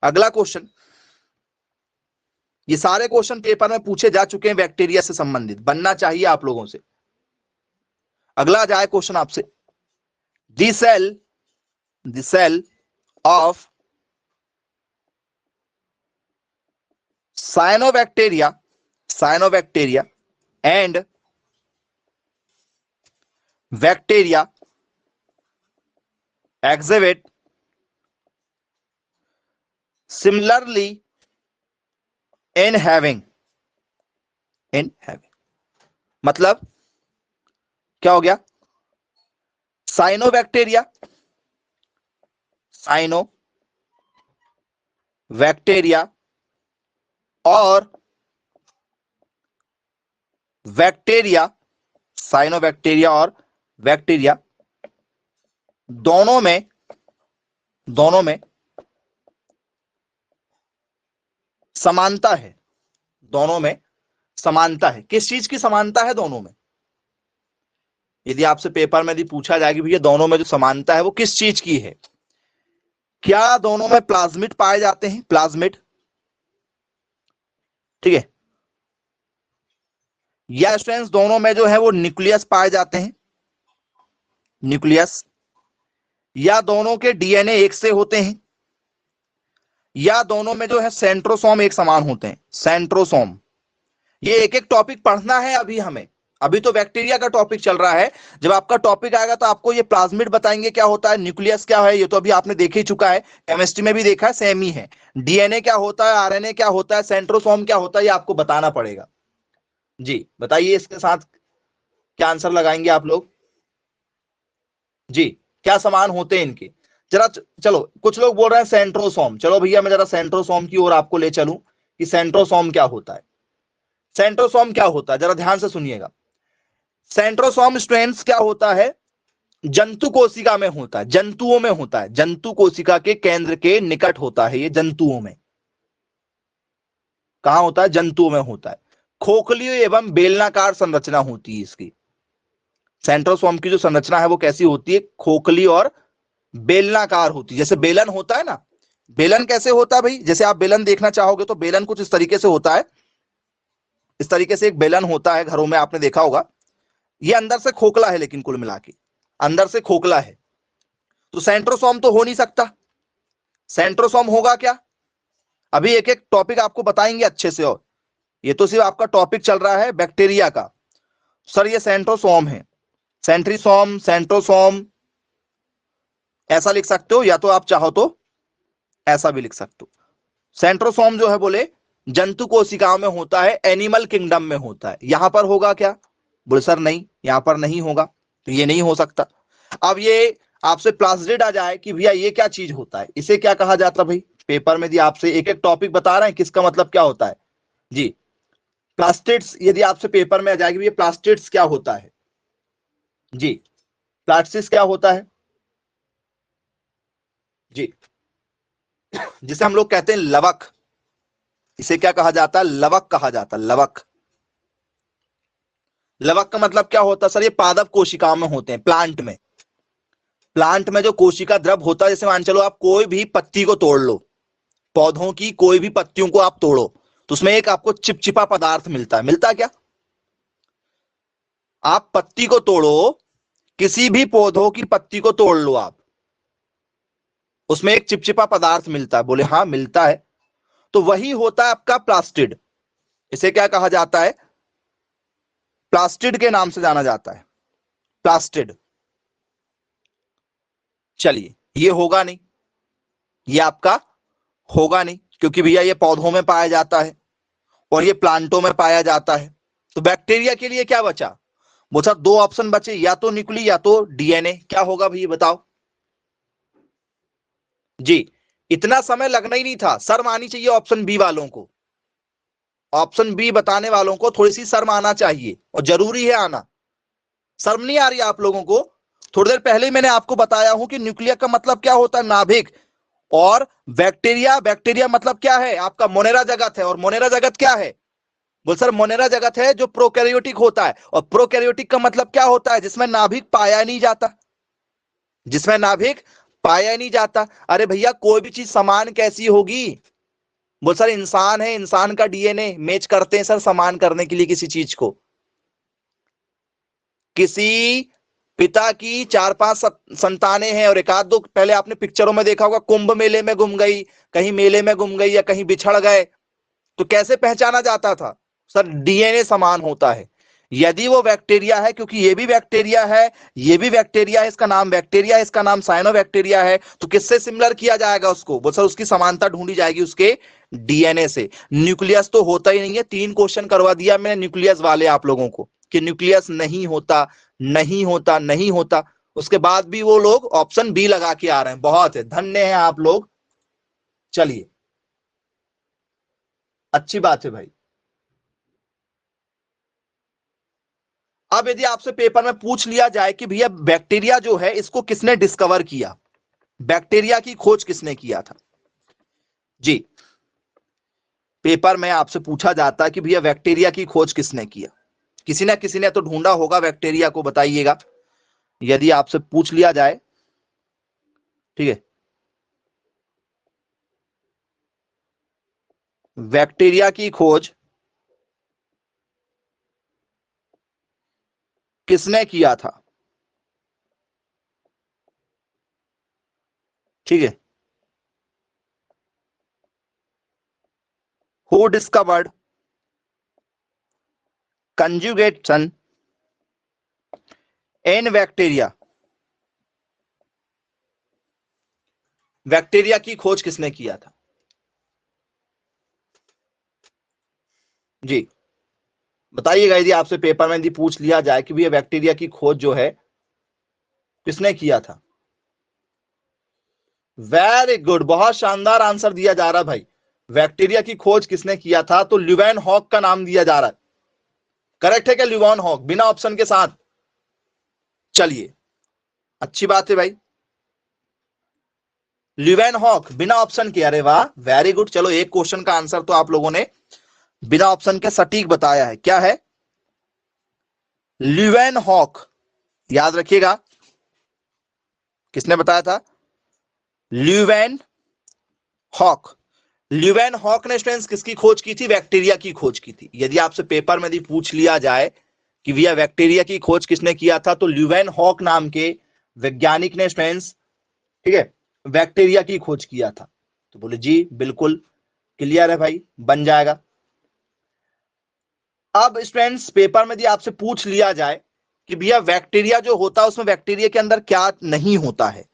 S1: अगला क्वेश्चन, ये सारे क्वेश्चन पेपर में पूछे जा चुके हैं बैक्टीरिया से संबंधित, बनना चाहिए आप लोगों से। अगला जाए क्वेश्चन आपसे, the cell of cyanobacteria and bacteria exhibit similarly in having मतलब क्या हो गया, साइनोबैक्टीरिया और साइनोबैक्टीरिया और बैक्टीरिया दोनों में समानता है। दोनों में समानता है। किस चीज की समानता है दोनों में? यदि आपसे पेपर में यदि पूछा जाए कि भैया दोनों में जो समानता है वो किस चीज की है, क्या दोनों में प्लाज्मिड पाए जाते हैं? प्लाज्मिड, ठीक है, या स्टूडेंट्स दोनों में जो है वो न्यूक्लियस पाए जाते हैं, न्यूक्लियस, या दोनों के डीएनए एक से होते हैं, या दोनों में जो है सेंट्रोसोम एक समान होते हैं, सेंट्रोसोम। ये एक एक टॉपिक पढ़ना है अभी हमें। अभी तो बैक्टीरिया का टॉपिक चल रहा है, जब आपका टॉपिक आएगा तो आपको ये प्लाज्मिड बताएंगे क्या होता है, न्यूक्लियस क्या है, ये तो अभी आपने देख ही चुका है, केमिस्ट्री में भी देखा है, सेम ही है। डीएनए क्या होता है, आरएनए क्या होता है, सेंट्रोसोम क्या होता है, ये आपको बताना पड़ेगा। जी बताइए, इसके साथ क्या आंसर लगाएंगे आप लोग? जी, क्या समान होते हैं इनके? जरा चलो, कुछ लोग बोल रहे हैं सेंट्रोसोम। चलो भैया, मैं जरा सेंट्रोसोम की ओर आपको ले चलूं कि सेंट्रोसोम क्या होता है। सेंट्रोसोम क्या होता है, जरा ध्यान से सुनिएगा। सेंट्रोसोम स्ट्रेंस क्या होता है, जंतु कोशिका में होता है, जंतुओं में होता है, जंतु कोशिका के केंद्र के निकट होता है। ये जंतुओं में कहां होता है? जंतुओं में होता है। खोखली एवं बेलनाकार संरचना होती है इसकी। सेंट्रोसोम की जो संरचना है वो कैसी होती है? खोखली और बेलनाकार होती है। जैसे बेलन होता है ना, बेलन कैसे होता है भाई? जैसे आप बेलन देखना चाहोगे तो बेलन कुछ इस तरीके से होता है। इस तरीके से एक बेलन होता है, घरों में आपने देखा होगा। ये अंदर से खोखला है, लेकिन कुल मिला के अंदर से खोखला है। तो सेंट्रोसोम तो हो नहीं सकता। सेंट्रोसोम होगा क्या? अभी एक एक टॉपिक आपको बताएंगे अच्छे से। और ये तो सिर्फ आपका टॉपिक चल रहा है बैक्टीरिया का। सर ये सेंट्रोसोम है, सेंट्रीसोम, सेंट्रोसोम ऐसा लिख सकते हो, या तो आप चाहो तो ऐसा भी लिख सकते हो। सेंट्रोसोम जो है बोले जंतु कोशिकाओं में होता है, एनिमल किंगडम में होता है। यहां पर होगा क्या? बोले सर नहीं, यहां पर नहीं होगा, तो ये नहीं हो सकता। अब ये आपसे प्लाज्मिड आ जाए कि भैया ये क्या चीज होता है, इसे क्या कहा जाता है भाई? पेपर में यदि आपसे एक एक टॉपिक बता रहे हैं किसका मतलब क्या होता है। जी, प्लास्टिड्स यदि आपसे पेपर में आ जाएगी, ये प्लास्टिड्स क्या होता है? जी, प्लास्टिड्स क्या होता है? जी, जिसे हम लोग कहते हैं लवक, इसे क्या कहा जाता है? लवक कहा जाता है, लवक। लवक का मतलब क्या होता है सर? ये पादप कोशिकाओं में होते हैं, प्लांट में। प्लांट में जो कोशिका द्रव होता है, जैसे मान चलो आप कोई भी पत्ती को तोड़ लो, पौधों की कोई भी पत्तियों को आप तोड़ो, तो उसमें एक आपको चिपचिपा पदार्थ मिलता है। मिलता क्या? आप पत्ती को तोड़ो, किसी भी पौधों की पत्ती को तोड़ लो आप, उसमें एक चिपचिपा पदार्थ मिलता है। बोले हाँ मिलता है। तो वही होता है आपका प्लास्टिड। इसे क्या कहा जाता है? प्लास्टिड के नाम से जाना जाता है, प्लास्टिड। चलिए, ये होगा नहीं, ये आपका होगा नहीं, क्योंकि भैया ये पौधों में पाया जाता है और ये प्लांटों में पाया जाता है। तो बैक्टीरिया के लिए क्या बचा? वो सर दो ऑप्शन बचे, या तो न्यूक्ली या तो डीएनए। क्या होगा भैया बताओ? जी, इतना समय लगना ही नहीं था। शर्म आनी चाहिए ऑप्शन बी वालों को। ऑप्शन बी बताने वालों को थोड़ी सी शर्म आना चाहिए, और जरूरी है आना। शर्म नहीं आ रही आप लोगों को? थोड़ी देर पहले ही मैंने आपको बताया हूं कि न्यूक्लिया का मतलब क्या होता है, नाभिक। और बैक्टीरिया, बैक्टीरिया मतलब क्या है आपका, मोनेरा जगत है। और मोनेरा जगत क्या है? बोल सर, मोनेरा जगत है जो प्रोकैरियोटिक होता है। और प्रोकैरियोटिक का मतलब क्या होता है? जिसमें नाभिक पाया नहीं जाता, जिसमें नाभिक पाया नहीं जाता। अरे भैया, कोई भी चीज समान कैसी होगी? बोल सर, इंसान है, इंसान का डीएनए मैच करते हैं सर समान करने के लिए किसी चीज को। किसी पिता की 4-5 संतानें हैं और एक आध दो, पहले आपने पिक्चरों में देखा होगा, कुंभ मेले में गुम गई, कहीं मेले में गुम गई या कहीं बिछड़ गए, तो कैसे पहचाना जाता था? सर, डीएनए समान होता है। यदि वो बैक्टीरिया है, क्योंकि ये भी बैक्टीरिया है, ये भी बैक्टीरिया है, इसका नाम बैक्टीरिया है, इसका नाम साइनोबैक्टीरिया है, तो किससे सिमिलर किया जाएगा उसको? वो सर, उसकी समानता ढूंढी जाएगी उसके डीएनए से। न्यूक्लियस तो होता ही नहीं है। 3 क्वेश्चन करवा दिया मैंने न्यूक्लियस वाले आप लोगों को कि न्यूक्लियस नहीं होता, नहीं होता, नहीं होता। उसके बाद भी वो लोग ऑप्शन बी लगा के आ रहे हैं। बहुत है, धन्य है आप लोग। चलिए, अच्छी बात है भाई। अब यदि आपसे पेपर में पूछ लिया जाए कि भैया बैक्टीरिया जो है इसको किसने डिस्कवर किया, बैक्टीरिया की खोज किसने किया था? जी, पेपर में आपसे पूछा जाता है कि भैया बैक्टीरिया की खोज किसने किया। किसी ना किसी ने तो ढूंढा होगा बैक्टीरिया को, बताइएगा। यदि आपसे पूछ लिया जाए, ठीक है, बैक्टीरिया की खोज किसने किया था, ठीक है, who discovered conjugation in bacteria, bacteria की खोज किसने किया था? जी, बताइएगा। यदि आपसे पेपर में यदि पूछ लिया जाए कि भैया बैक्टीरिया की खोज जो है किसने किया था? वेरी गुड, बहुत शानदार आंसर दिया जा रहा है भाई। बैक्टीरिया की खोज किसने किया था? तो ल्यूवेन हॉक का नाम दिया जा रहा है। करेक्ट है क्या? ल्यूवेन हॉक, बिना ऑप्शन के साथ। चलिए, अच्छी बात है भाई। ल्यूवेन हॉक बिना ऑप्शन के, अरे वाह, वेरी गुड। चलो, एक क्वेश्चन का आंसर तो आप लोगों ने बिना ऑप्शन के सटीक बताया है। क्या है? ल्यूवेन हॉक, याद रखिएगा। किसने बताया था? Leeuwenhoek. ल्यूवेन हॉक ने स्टूडेंट्स किसकी खोज की थी? बैक्टीरिया की खोज की थी। यदि आपसे पेपर में यदि पूछ लिया जाए कि भैया बैक्टीरिया की खोज किसने किया था, तो ल्यूवेन हॉक नाम के वैज्ञानिक ने स्टूडेंट्स, ठीक है, बैक्टीरिया की खोज किया था। तो बोले जी बिल्कुल क्लियर है भाई, बन जाएगा। अब स्टूडेंट्स, पेपर में यदि आपसे पूछ लिया जाए कि भैया बैक्टीरिया जो होता है उसमें बैक्टीरिया के अंदर क्या नहीं होता है,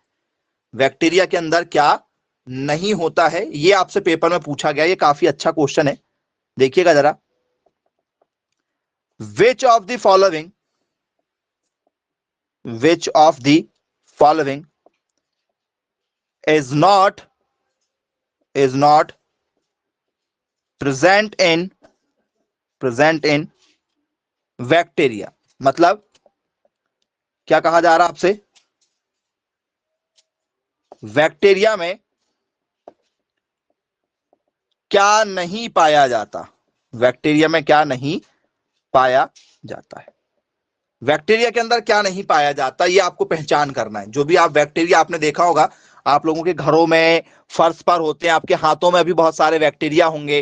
S1: बैक्टीरिया के अंदर क्या नहीं होता है, ये आपसे पेपर में पूछा गया। ये काफी अच्छा क्वेश्चन है, देखिएगा जरा। Which of the following, which of the following is not present in bacteria? मतलब क्या कहा जा रहा है आपसे? बैक्टीरिया में क्या नहीं पाया जाता, बैक्टीरिया में क्या नहीं पाया जाता है? बैक्टीरिया के अंदर क्या नहीं पाया जाता, ये आपको पहचान करना है। जो भी आप बैक्टीरिया आपने देखा होगा, आप लोगों के घरों में फर्श पर होते हैं, आपके हाथों में भी बहुत सारे बैक्टीरिया होंगे।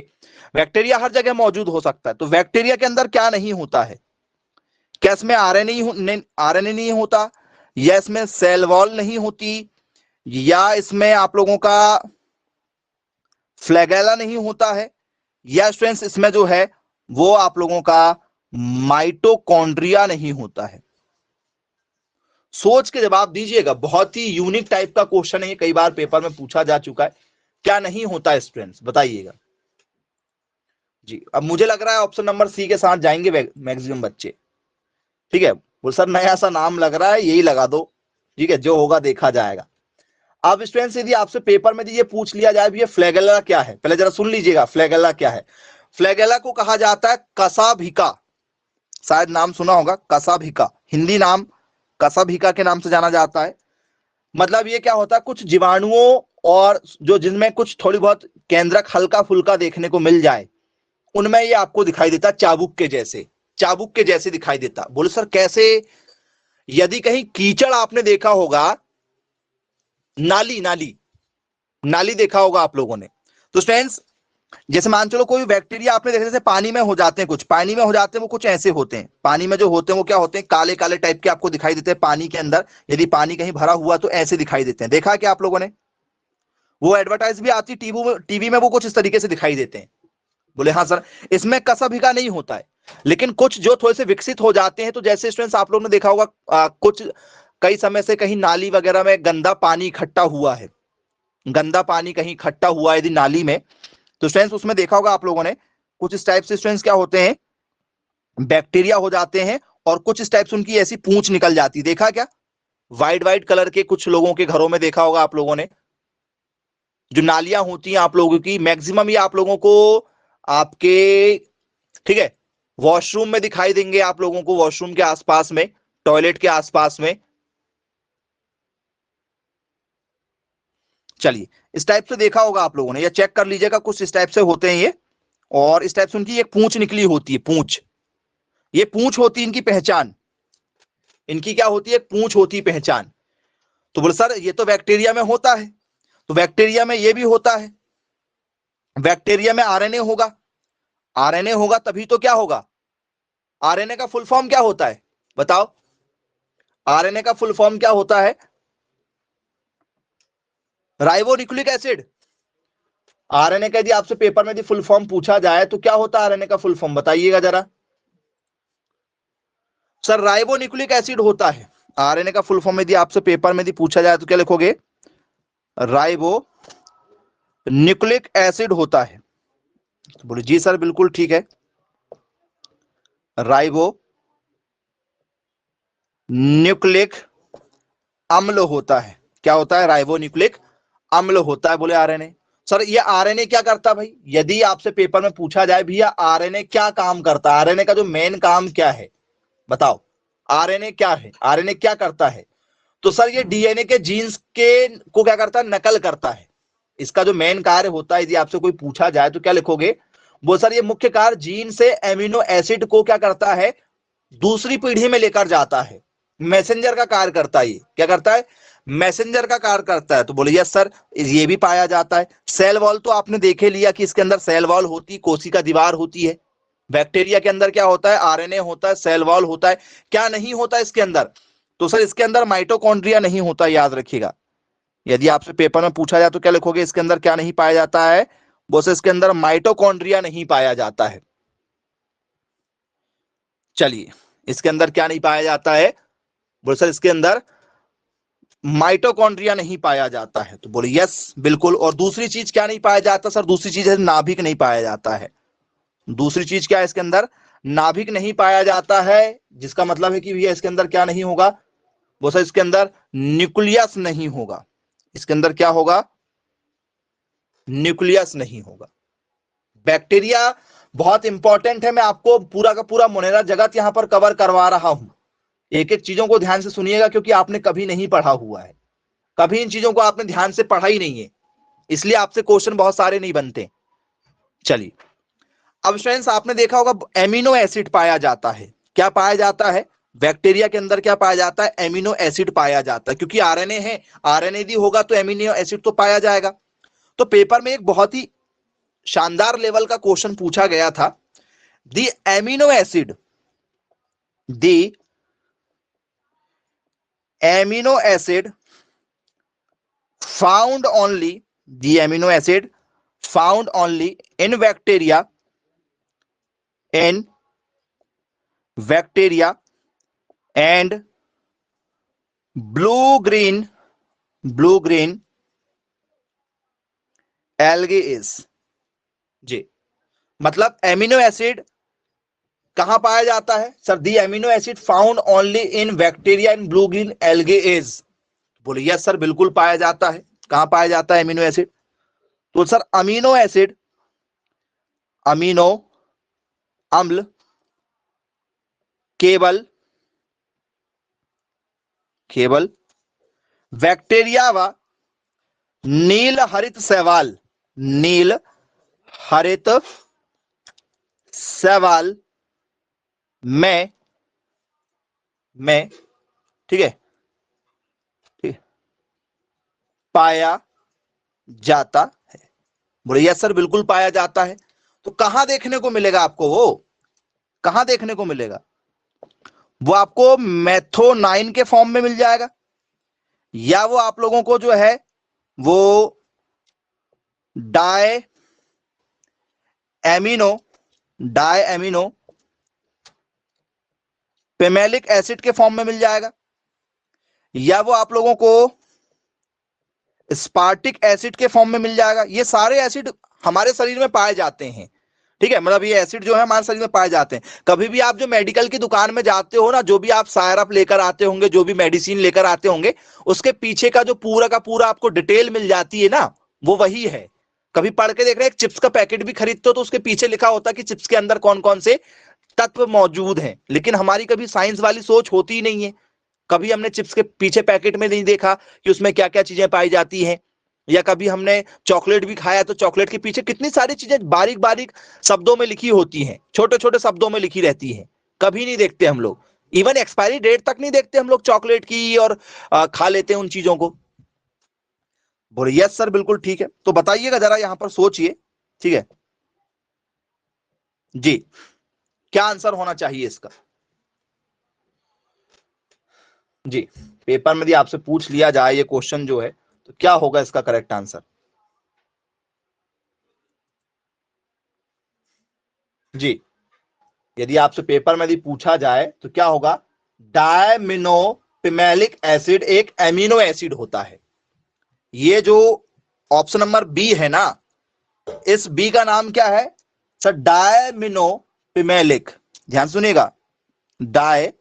S1: बैक्टीरिया हर जगह मौजूद हो सकता है। तो बैक्टीरिया के अंदर क्या नहीं होता है? क्या इसमें आरएनए नहीं होता, या इसमें सेल वॉल नहीं होती, या इसमें आप लोगों का फ्लैगेला नहीं होता है, या स्टूडेंट्स इसमें जो है वो आप लोगों का माइटोकॉन्ड्रिया नहीं होता है? सोच के जवाब दीजिएगा। बहुत ही यूनिक टाइप का क्वेश्चन है, कई बार पेपर में पूछा जा चुका है। क्या नहीं होता है स्टूडेंट्स, बताइएगा जी। अब मुझे लग रहा है ऑप्शन नंबर सी के साथ जाएंगे मैक्सिमम बच्चे, ठीक है। वो सर नया सा नाम लग रहा है, यही लगा दो, ठीक है, जो होगा देखा जाएगा। अब स्टूडेंट्स, यदि आपसे पेपर में ये पूछ लिया जाए भी फ्लैगेला क्या है, पहले जरा सुन लीजिएगा फ्लैगेला क्या है। फ्लैगेला को कहा जाता है कसाभिका। शायद नाम सुना होगा, कसाभिका, हिंदी नाम कसाभिका के नाम से जाना जाता है। मतलब ये क्या होता है, कुछ जीवाणुओं और जो जिनमें कुछ थोड़ी बहुत केंद्रक हल्का फुल्का देखने को मिल जाए, उनमें ये आपको दिखाई देता चाबुक के जैसे, चाबुक के जैसे दिखाई देता। बोले सर कैसे? यदि कहीं कीचड़ आपने देखा होगा, नाली नाली नाली देखा होगा आप लोगों ने, तो स्टूडेंट्स जैसे मान चलो कोई बैक्टीरिया आपने देखा, जैसे पानी में हो जाते हैं, कुछ पानी में हो जाते हैं, वो कुछ ऐसे होते हैं, पानी में जो होते हैं वो क्या होते हैं, काले काले टाइप के आपको दिखाई देते हैं पानी के अंदर। यदि पानी कहीं भरा हुआ तो ऐसे दिखाई देते हैं, देखा है क्या आप लोगों ने? वो एडवर्टाइज भी आती टीवी में वो कुछ इस तरीके से दिखाई देते हैं। बोले हाँ सर, इसमें कसाभिका नहीं होता है, लेकिन कुछ जो थोड़े से विकसित हो जाते हैं, तो जैसे स्टूडेंट्स आप लोगों ने देखा होगा कुछ कई समय से कहीं नाली वगैरह में गंदा पानी इकट्ठा हुआ है, गंदा पानी कहीं इकट्ठा हुआ है यदि नाली में, तो स्टूडेंट्स उसमें देखा होगा आप लोगों ने कुछ इस टाइप से स्टूडेंट्स क्या होते हैं, बैक्टीरिया हो जाते हैं, और कुछ इस टाइप से उनकी ऐसी पूंछ निकल जाती है, देखा क्या? वाइट वाइट कलर के कुछ लोगों के घरों में देखा होगा आप लोगों ने, जो नालियां होती हैं आप लोगों की, मैक्सिमम ये आप लोगों को आपके, ठीक है, वॉशरूम में दिखाई देंगे आप लोगों को, वॉशरूम के आसपास में, टॉयलेट के आसपास में। चलिए इस टाइप से देखा होगा आप लोगों ने, या चेक कर लीजिएगा, कुछ इस टाइप से होते हैं ये, और इस टाइप से उनकी एक पूंछ निकली होती है, पूंछ, ये पूंछ होती है इनकी पहचान, इनकी क्या होती है, पूंछ होती है पहचान। तो बोले सर ये तो बैक्टीरिया में होता है, तो बैक्टीरिया में ये भी होता है, बैक्टीरिया में आरएनए होगा, आरएनए होगा तभी तो क्या होगा, आरएनए का फुल फॉर्म क्या होता है बताओ, आरएनए का फुल फॉर्म क्या होता है? Ribonucleic acid. आरएनए का यदि आपसे पेपर में यदि फुल फॉर्म पूछा जाए तो क्या होता है आरएनए का फुल फॉर्म, बताइएगा जरा। सर राइबोन्यूक्लिक एसिड होता है, आरएनए का फुल फॉर्म यदि आपसे पेपर में यदि पूछा जाए तो क्या लिखोगे? राइबो न्यूक्लिक एसिड होता है। तो बोले जी सर बिल्कुल ठीक है, राइबो न्यूक्लिक अम्ल होता है। क्या होता है? राइबो न्यूक्लिक अम्ल होता है। बोले आरएनए, सर ये आरएनए क्या करता है भाई? यदि आपसे पेपर में पूछा जाए भैया आरएनए क्या काम करता है, आरएनए का जो मेन काम क्या है बताओ, आरएनए क्या है, आरएनए क्या करता है? तो सर ये डीएनए के जीन्स के को क्या करता है, नकल करता है। इसका जो मेन कार्य होता है, यदि आपसे कोई पूछा जाए तो क्या लिखोगे? वो सर ये मुख्य कार्य जीन से एमिनो एसिड को क्या करता है, दूसरी पीढ़ी में लेकर जाता है, मैसेंजर का कार्य करता है। ये क्या करता है? मैसेंजर का कार्य करता है। तो बोले यस सर, ये भी पाया जाता है। सेल वॉल तो आपने देखे लिया कि इसके अंदर सेल वॉल होती, कोशिका दीवार होती है। बैक्टीरिया के अंदर क्या होता है? आरएनए होता है, सेल वॉल होता है। क्या नहीं होता इसके अंदर? तो सर इसके अंदर माइटोकॉन्ड्रिया नहीं होता, याद रखिएगा। यदि आपसे पेपर में पूछा जाए तो क्या लिखोगे? इसके अंदर क्या नहीं पाया जाता है? वो से इसके अंदर माइटोकॉन्ड्रिया नहीं पाया जाता है। चलिए इसके अंदर क्या नहीं पाया जाता है? बोले सर इसके अंदर माइटोकॉन्ड्रिया नहीं पाया जाता है। तो बोले यस बिल्कुल। और दूसरी चीज क्या नहीं पाया जाता सर? दूसरी चीज है नाभिक नहीं पाया जाता है। दूसरी चीज क्या है इसके अंदर? नाभिक नहीं पाया जाता है, जिसका मतलब है कि भैया इसके अंदर क्या नहीं होगा? वो सर इसके अंदर न्यूक्लियस नहीं होगा। इसके अंदर क्या होगा? न्यूक्लियस नहीं होगा। बैक्टीरिया बहुत इंपॉर्टेंट है, मैं आपको पूरा का पूरा मुनेरा जगत यहां पर कवर करवा रहा हूं। एक एक चीजों को ध्यान से सुनिएगा, क्योंकि आपने कभी नहीं पढ़ा हुआ है, कभी इन चीजों को आपने ध्यान से पढ़ा ही नहीं है, इसलिए आपसे क्वेश्चन बहुत सारे नहीं बनते। चलिए अब स्टूडेंट्स आपने देखा होगा एमिनो एसिड पाया जाता है। क्या पाया जाता है? बैक्टीरिया के अंदर क्या पाया जाता है? एमिनो एसिड पाया जाता है, क्योंकि आरएनए है, आरएनए भी होगा तो एमिनो एसिड तो पाया जाएगा। तो पेपर में एक बहुत ही शानदार लेवल का क्वेश्चन पूछा गया था, the amino acid, the amino acid found only, the amino acid found only in bacteria, in bacteria and blue green algae is। जी मतलब एमिनो एसिड कहां पाया जाता है sir? The amino acid found only in bacteria and blue green algae is. बोले yes sir बिल्कुल पाया जाता है। कहां पाया जाता है एमिनो एसिड? तो सर अमीनो एसिड, अमीनो अम्ल केवल केवल बैक्टीरिया व नील हरित शैवाल, नील हरित शैवाल में ठीक है, ठीक, पाया जाता है। बोले यस सर बिल्कुल पाया जाता है। तो कहां देखने को मिलेगा आपको, वो कहां देखने को मिलेगा? वो आपको मेथोनाइन के फॉर्म में मिल जाएगा, या वो आप लोगों को जो है वो डाई एमिनो पेमेलिक एसिड के फॉर्म में मिल जाएगा, या वो आप लोगों को स्पार्टिक एसिड के फॉर्म में मिल जाएगा। ये सारे एसिड हमारे शरीर में पाए जाते हैं, ठीक है, मतलब ये एसिड जो है हमारे शरीर में पाए जाते हैं। कभी भी आप जो मेडिकल की दुकान में जाते हो ना, जो भी आप सायरप लेकर आते होंगे, जो भी मेडिसिन लेकर आते होंगे, उसके पीछे का जो पूरा का पूरा आपको डिटेल मिल जाती है ना, वो वही है। कभी पढ़ के देख रहे हैं, एक चिप्स का पैकेट भी खरीदते हो तो उसके पीछे लिखा होता है कि चिप्स के अंदर कौन कौन से तत्व मौजूद हैं, लेकिन हमारी कभी साइंस वाली सोच होती ही नहीं है। कभी हमने चिप्स के पीछे पैकेट में नहीं देखा कि उसमें क्या क्या चीजें पाई जाती हैं, या कभी हमने चॉकलेट भी खाया तो चॉकलेट के पीछे कितनी सारी चीजें बारीक बारीक शब्दों में लिखी होती हैं, छोटे छोटे शब्दों में लिखी रहती हैं, कभी नहीं देखते हम लोग। इवन एक्सपायरी डेट तक नहीं देखते हम लोग चॉकलेट की, और खा लेते हैं उन चीजों को। बोले यस सर बिल्कुल ठीक है। तो बताइएगा जरा, यहां पर सोचिए, ठीक है जी, क्या आंसर होना चाहिए इसका? जी, पेपर में यदि आपसे पूछ लिया जाए ये क्वेश्चन जो है, तो क्या होगा इसका करेक्ट आंसर? जी, यदि आपसे पेपर में यदि पूछा जाए तो क्या होगा? डायमिनोपिमेलिक एसिड एक एमिनो एसिड होता है। ये जो ऑप्शन नंबर बी है ना, इस बी का नाम क्या है सर? डायमिनोपिमेलिक। ध्यान सुनिएगा, डायमिनोपिमेलिक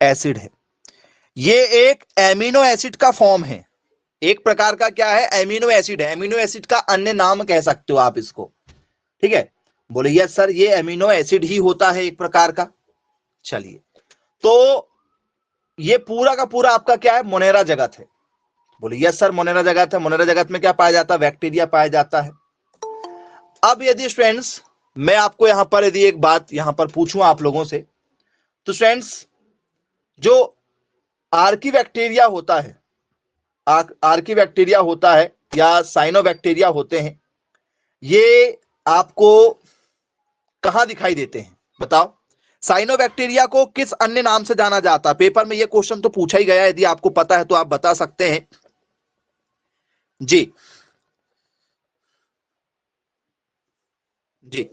S1: एसिड है। ये एक एमिनो एसिड का फॉर्म है, एक प्रकार का क्या है? एमिनो एसिड है। एमिनो एसिड का अन्य नाम कह सकते हो आप इसको, ठीक है। बोले यस सर ये एमिनो एसिड ही होता है एक प्रकार का। चलिए, तो ये पूरा का पूरा आपका क्या है? मोनेरा जगत है। बोले यस सर मोनेरा जगत है। मोनेरा जगत में क्या पाया जाता है? बैक्टीरिया पाया जाता है। अब यदि स्टूडेंट्स मैं आपको यहां पर यदि एक बात यहां पर पूछूं आप लोगों से, तो स्टूडेंट्स जो आर्की बैक्टीरिया होता है, आर्की बैक्टीरिया होता है या साइनो बैक्टीरिया होते हैं, ये आपको कहां दिखाई देते हैं बताओ? साइनो बैक्टीरिया को किस अन्य नाम से जाना जाता है? पेपर में ये क्वेश्चन तो पूछा ही गया है, यदि आपको पता है तो आप बता सकते हैं जी। जी,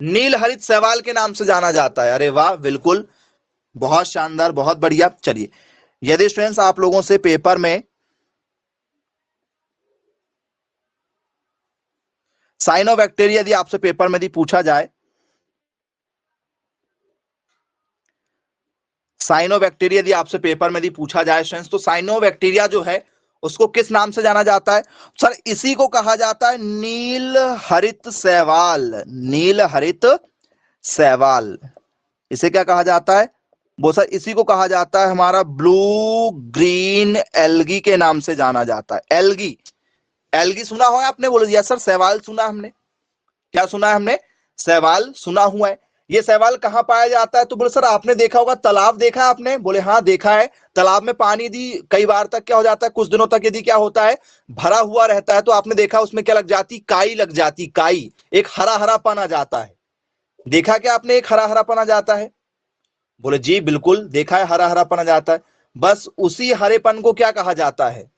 S1: नील हरित शैवाल के नाम से जाना जाता है। अरे वाह, बिल्कुल, बहुत शानदार, बहुत बढ़िया। चलिए, यदि स्टूडेंट्स आप लोगों से पेपर में साइनो बैक्टीरिया यदि आपसे पेपर में यदि पूछा जाए, साइनो बैक्टीरिया यदि आपसे पेपर में यदि पूछा जाए स्टूडेंट्स, तो साइनो बैक्टीरिया जो है उसको किस नाम से जाना जाता है? सर इसी को कहा जाता है नील हरित शैवाल। नील हरित शैवाल, इसे क्या कहा जाता है? वो सर इसी को कहा जाता है हमारा ब्लू ग्रीन एल्गी के नाम से जाना जाता है। एल्गी, एल्गी सुना हुआ है आपने? बोलो यस सर शैवाल सुना हमने। क्या सुना है हमने? शैवाल सुना हुआ है। ये शैवाल कहाँ पाया जाता है? तो बोले सर आपने देखा होगा, तालाब देखा है आपने? बोले हाँ देखा है। तालाब में पानी यदि कई बार तक क्या हो जाता है, कुछ दिनों तक यदि क्या होता है, भरा हुआ रहता है, तो आपने देखा उसमें क्या लग जाती? काई लग जाती, काई, एक हरा हरापन आ जाता है। देखा क्या आपने? एक हरा हरापन आ जाता है। बोले जी बिल्कुल देखा है, हरा हरापन आ जाता है। बस उसी हरेपन को क्या कहा जाता है?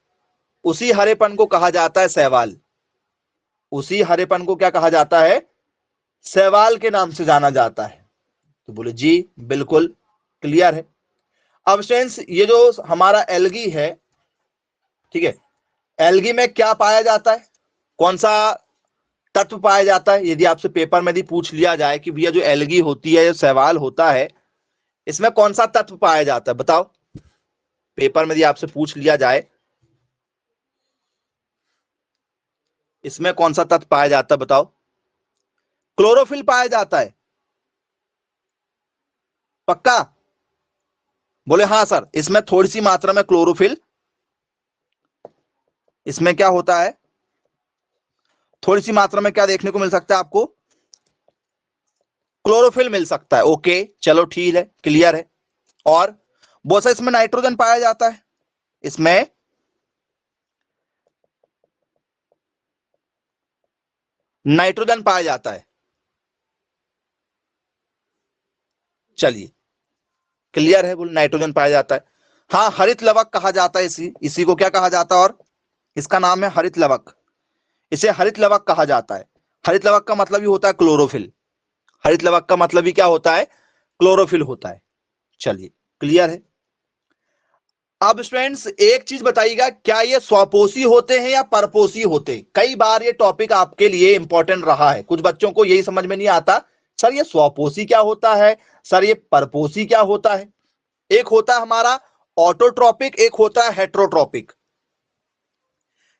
S1: उसी हरेपन को कहा जाता है शैवाल। उसी हरेपन को क्या कहा जाता है? शैवाल के नाम से जाना जाता है। तो बोले जी बिल्कुल क्लियर है। अब स्टूडेंट्स ये जो हमारा एल्गी है, ठीक है, एल्गी में क्या पाया जाता है? कौन सा तत्व पाया जाता है? यदि आपसे पेपर में यदि पूछ लिया जाए कि भैया जो एल्गी होती है, जो शैवाल होता है, इसमें कौन सा तत्व पाया जाता है बताओ? पेपर में यदि आपसे पूछ लिया जाए इसमें कौन सा तत्व पाया जाता है बताओ? क्लोरोफिल पाया जाता है। पक्का? बोले हाँ सर, इसमें थोड़ी सी मात्रा में क्लोरोफिल, इसमें क्या होता है, थोड़ी सी मात्रा में क्या देखने को मिल सकता है आपको? क्लोरोफिल मिल सकता है। ओके चलो ठीक है, क्लियर है। और बहुत सा इसमें नाइट्रोजन पाया जाता है, इसमें नाइट्रोजन पाया जाता है। चलिए क्लियर है, बोल नाइट्रोजन पाया जाता है। हाँ, हरित लवक कहा जाता है इसी इसी को क्या कहा जाता है? और इसका नाम है हरित लवक। इसे हरित लवक कहा जाता है। हरित लवक का मतलब ही होता है क्लोरोफिल। हरित लवक का मतलब ही क्या होता है? क्लोरोफिल होता है। चलिए क्लियर है। अब स्टूडेंट्स एक चीज बताइएगा, क्या ये स्वपोषी होते हैं या परपोषी होते हैं? कई बार ये टॉपिक आपके लिए इंपॉर्टेंट रहा है, कुछ बच्चों को यही समझ में नहीं आता, सर ये स्वपोषी क्या होता है, सर ये परपोषी क्या होता है। एक होता है हमारा ऑटोट्रॉपिक, एक होता है हेट्रोट्रॉपिक।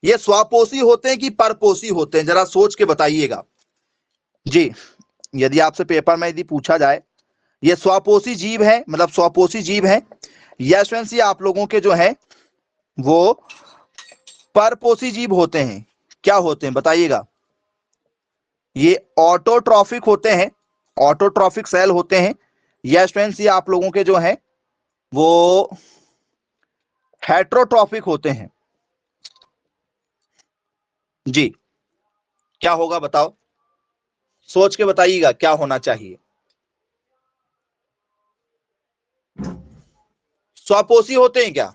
S1: ये स्वपोषी होते हैं कि परपोषी होते हैं, जरा सोच के बताइएगा जी। यदि आपसे पेपर में यदि पूछा जाए ये स्वपोषी जीव है, मतलब स्वपोषी जीव है, या स्टूडेंट्स ये आप लोगों के जो है वो परपोषी जीव होते हैं, क्या होते हैं बताइएगा? ये ऑटोट्रॉफिक होते हैं, ऑटोट्रॉफिक सेल होते हैं, या स्टूडेंट्स ये आप लोगों के जो है वो हेट्रोट्रॉफिक होते हैं जी। क्या होगा बताओ, सोच के बताइएगा क्या होना चाहिए। स्वपोषी होते हैं क्या?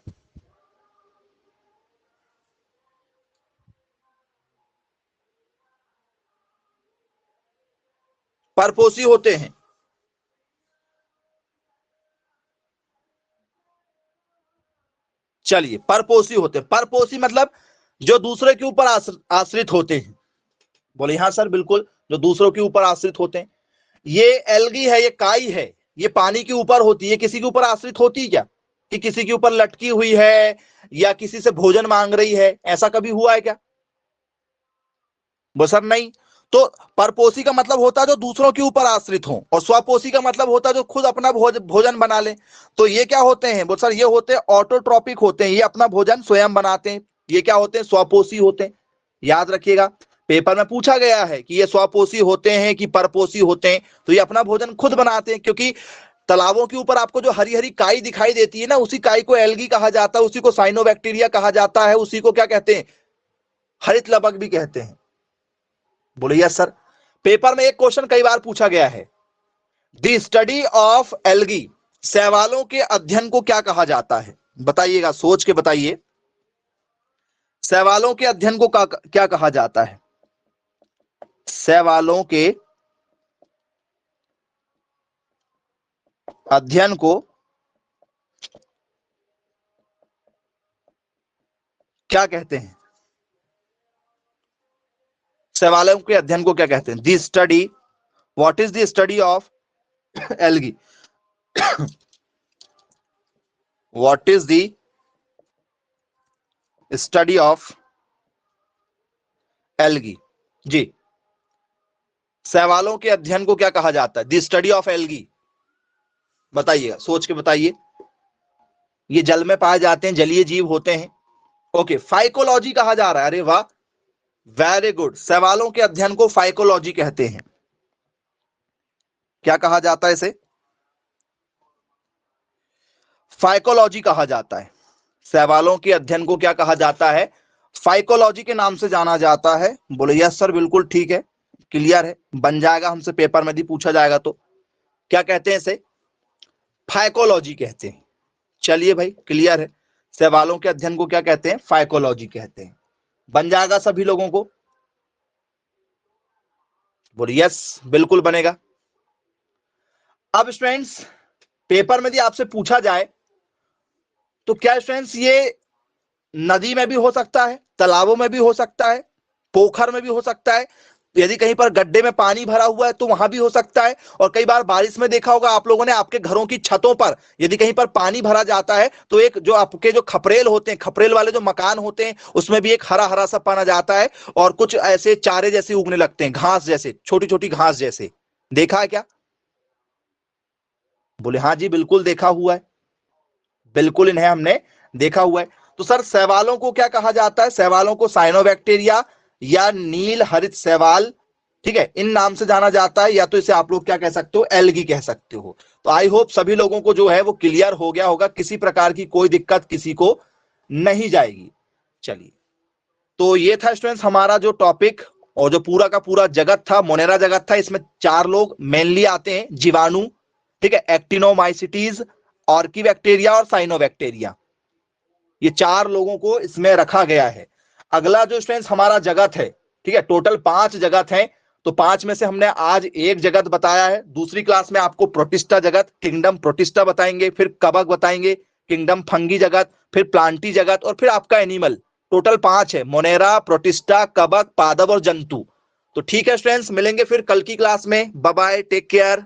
S1: परपोषी होते हैं? चलिए परपोषी होते हैं। परपोषी मतलब जो दूसरे के ऊपर आश्रित होते हैं। बोले हाँ सर बिल्कुल, जो दूसरों के ऊपर आश्रित होते हैं। ये एल्गी है, ये काई है, ये पानी के ऊपर होती है, किसी के ऊपर आश्रित होती है क्या? कि किसी के ऊपर लटकी हुई है या किसी से भोजन मांग रही है, ऐसा कभी हुआ है क्या? वो सर नहीं। तो परपोषी का मतलब होता है जो दूसरों के ऊपर आश्रित हो, और स्वपोषी का मतलब होता है जो खुद अपना भोजन बना ले। तो ये क्या होते हैं? वो सर ये होते हैं ऑटोट्रॉपिक होते हैं, ये अपना भोजन स्वयं बनाते हैं। ये क्या होते हैं? स्वपोषी होते हैं। याद रखिएगा, पेपर में पूछा गया है कि ये स्वपोषी होते हैं कि परपोषी होते हैं, तो ये अपना भोजन खुद बनाते हैं। क्योंकि तालाबों के ऊपर आपको जो हरी हरी काई दिखाई देती है ना, उसी काई को एल्गी कहा जाता है, उसी को साइनोबैक्टीरिया कहा जाता है, उसी को क्या कहते हैं? हरित लवक भी कहते हैं। बोले यस सर। पेपर में एक क्वेश्चन कई बार पूछा गया है, द स्टडी ऑफ एल्गी, शैवालों के अध्ययन को क्या कहा जाता है? बताइएगा, सोच के बताइए, शैवालों के अध्ययन को क्या कहा जाता है? शैवालों के अध्ययन को क्या कहते हैं? शैवालों के अध्ययन को क्या कहते हैं? The study, what is the study of algae, what is the study of algae जी। शैवालों के अध्ययन को क्या कहा जाता है? The study of algae. बताइएगा, सोच के बताइए। ये जल में पाए जाते हैं, जलीय जीव होते हैं। ओके, फाइकोलॉजी कहा जा रहा है। अरे वाह, वेरी गुड। शैवालों के अध्ययन को फाइकोलॉजी कहते हैं। क्या कहा जाता है इसे? फाइकोलॉजी कहा जाता है। शैवालों के अध्ययन को क्या कहा जाता है? फाइकोलॉजी के नाम से जाना जाता है। बोले यस सर बिल्कुल ठीक है, क्लियर है, बन जाएगा हमसे पेपर में भी पूछा जाएगा तो। क्या कहते हैं इसे? फाइकोलॉजी कहते हैं। चलिए भाई क्लियर है, शैवालों के अध्ययन को क्या कहते हैं? फाइकोलॉजी कहते हैं। बन जाएगा सभी लोगों को? बोले यस बिल्कुल बनेगा। अब स्टूडेंट्स पेपर में यदि आपसे पूछा जाए तो क्या स्टूडेंट्स ये नदी में भी हो सकता है, तालाबों में भी हो सकता है, पोखर में भी हो सकता है, यदि कहीं पर गड्ढे में पानी भरा हुआ है तो वहां भी हो सकता है। और कई बार बारिश में देखा होगा आप लोगों ने, आपके घरों की छतों पर यदि कहीं पर पानी भरा जाता है तो एक जो आपके जो खपरेल होते हैं, खपरेल वाले जो मकान होते हैं, उसमें भी एक हरा हरा सा पाना जाता है और कुछ ऐसे चारे जैसे उगने लगते हैं, घास जैसे, छोटी छोटी घास जैसे। देखा है क्या? बोले हाँ जी बिल्कुल देखा हुआ है, बिल्कुल इन्हें हमने देखा हुआ है। तो सर शैवालों को क्या कहा जाता है? शैवालों को साइनोबैक्टीरिया या नील हरित शैवाल, ठीक है, इन नाम से जाना जाता है, या तो इसे आप लोग क्या कह सकते हो, एल्गी कह सकते हो। तो आई होप सभी लोगों को जो है वो क्लियर हो गया होगा, किसी प्रकार की कोई दिक्कत किसी को नहीं जाएगी। चलिए, तो ये था स्टूडेंट्स हमारा जो टॉपिक, और जो पूरा का पूरा जगत था, मोनेरा जगत था। इसमें 4 लोग मेनली आते हैं, जीवाणु, ठीक है, एक्टिनोमाइसिटीज, ऑर्किबैक्टीरिया और साइनोबैक्टीरिया। ये 4 लोगों को इसमें रखा गया है। अगला जो स्टूडेंट्स हमारा जगत है, ठीक है, टोटल 5 जगत हैं। तो 5 में से हमने आज एक जगत बताया है। दूसरी क्लास में आपको प्रोटिस्टा जगत, किंगडम प्रोटिस्टा बताएंगे, फिर कवक बताएंगे, किंगडम फंगी जगत, फिर प्लांटी जगत, और फिर आपका एनिमल। टोटल 5 है, मोनेरा, प्रोटिस्टा, कवक, पादप और जंतु। तो ठीक है स्टूडेंट्स, मिलेंगे फिर कल की क्लास में। Bye bye, take care.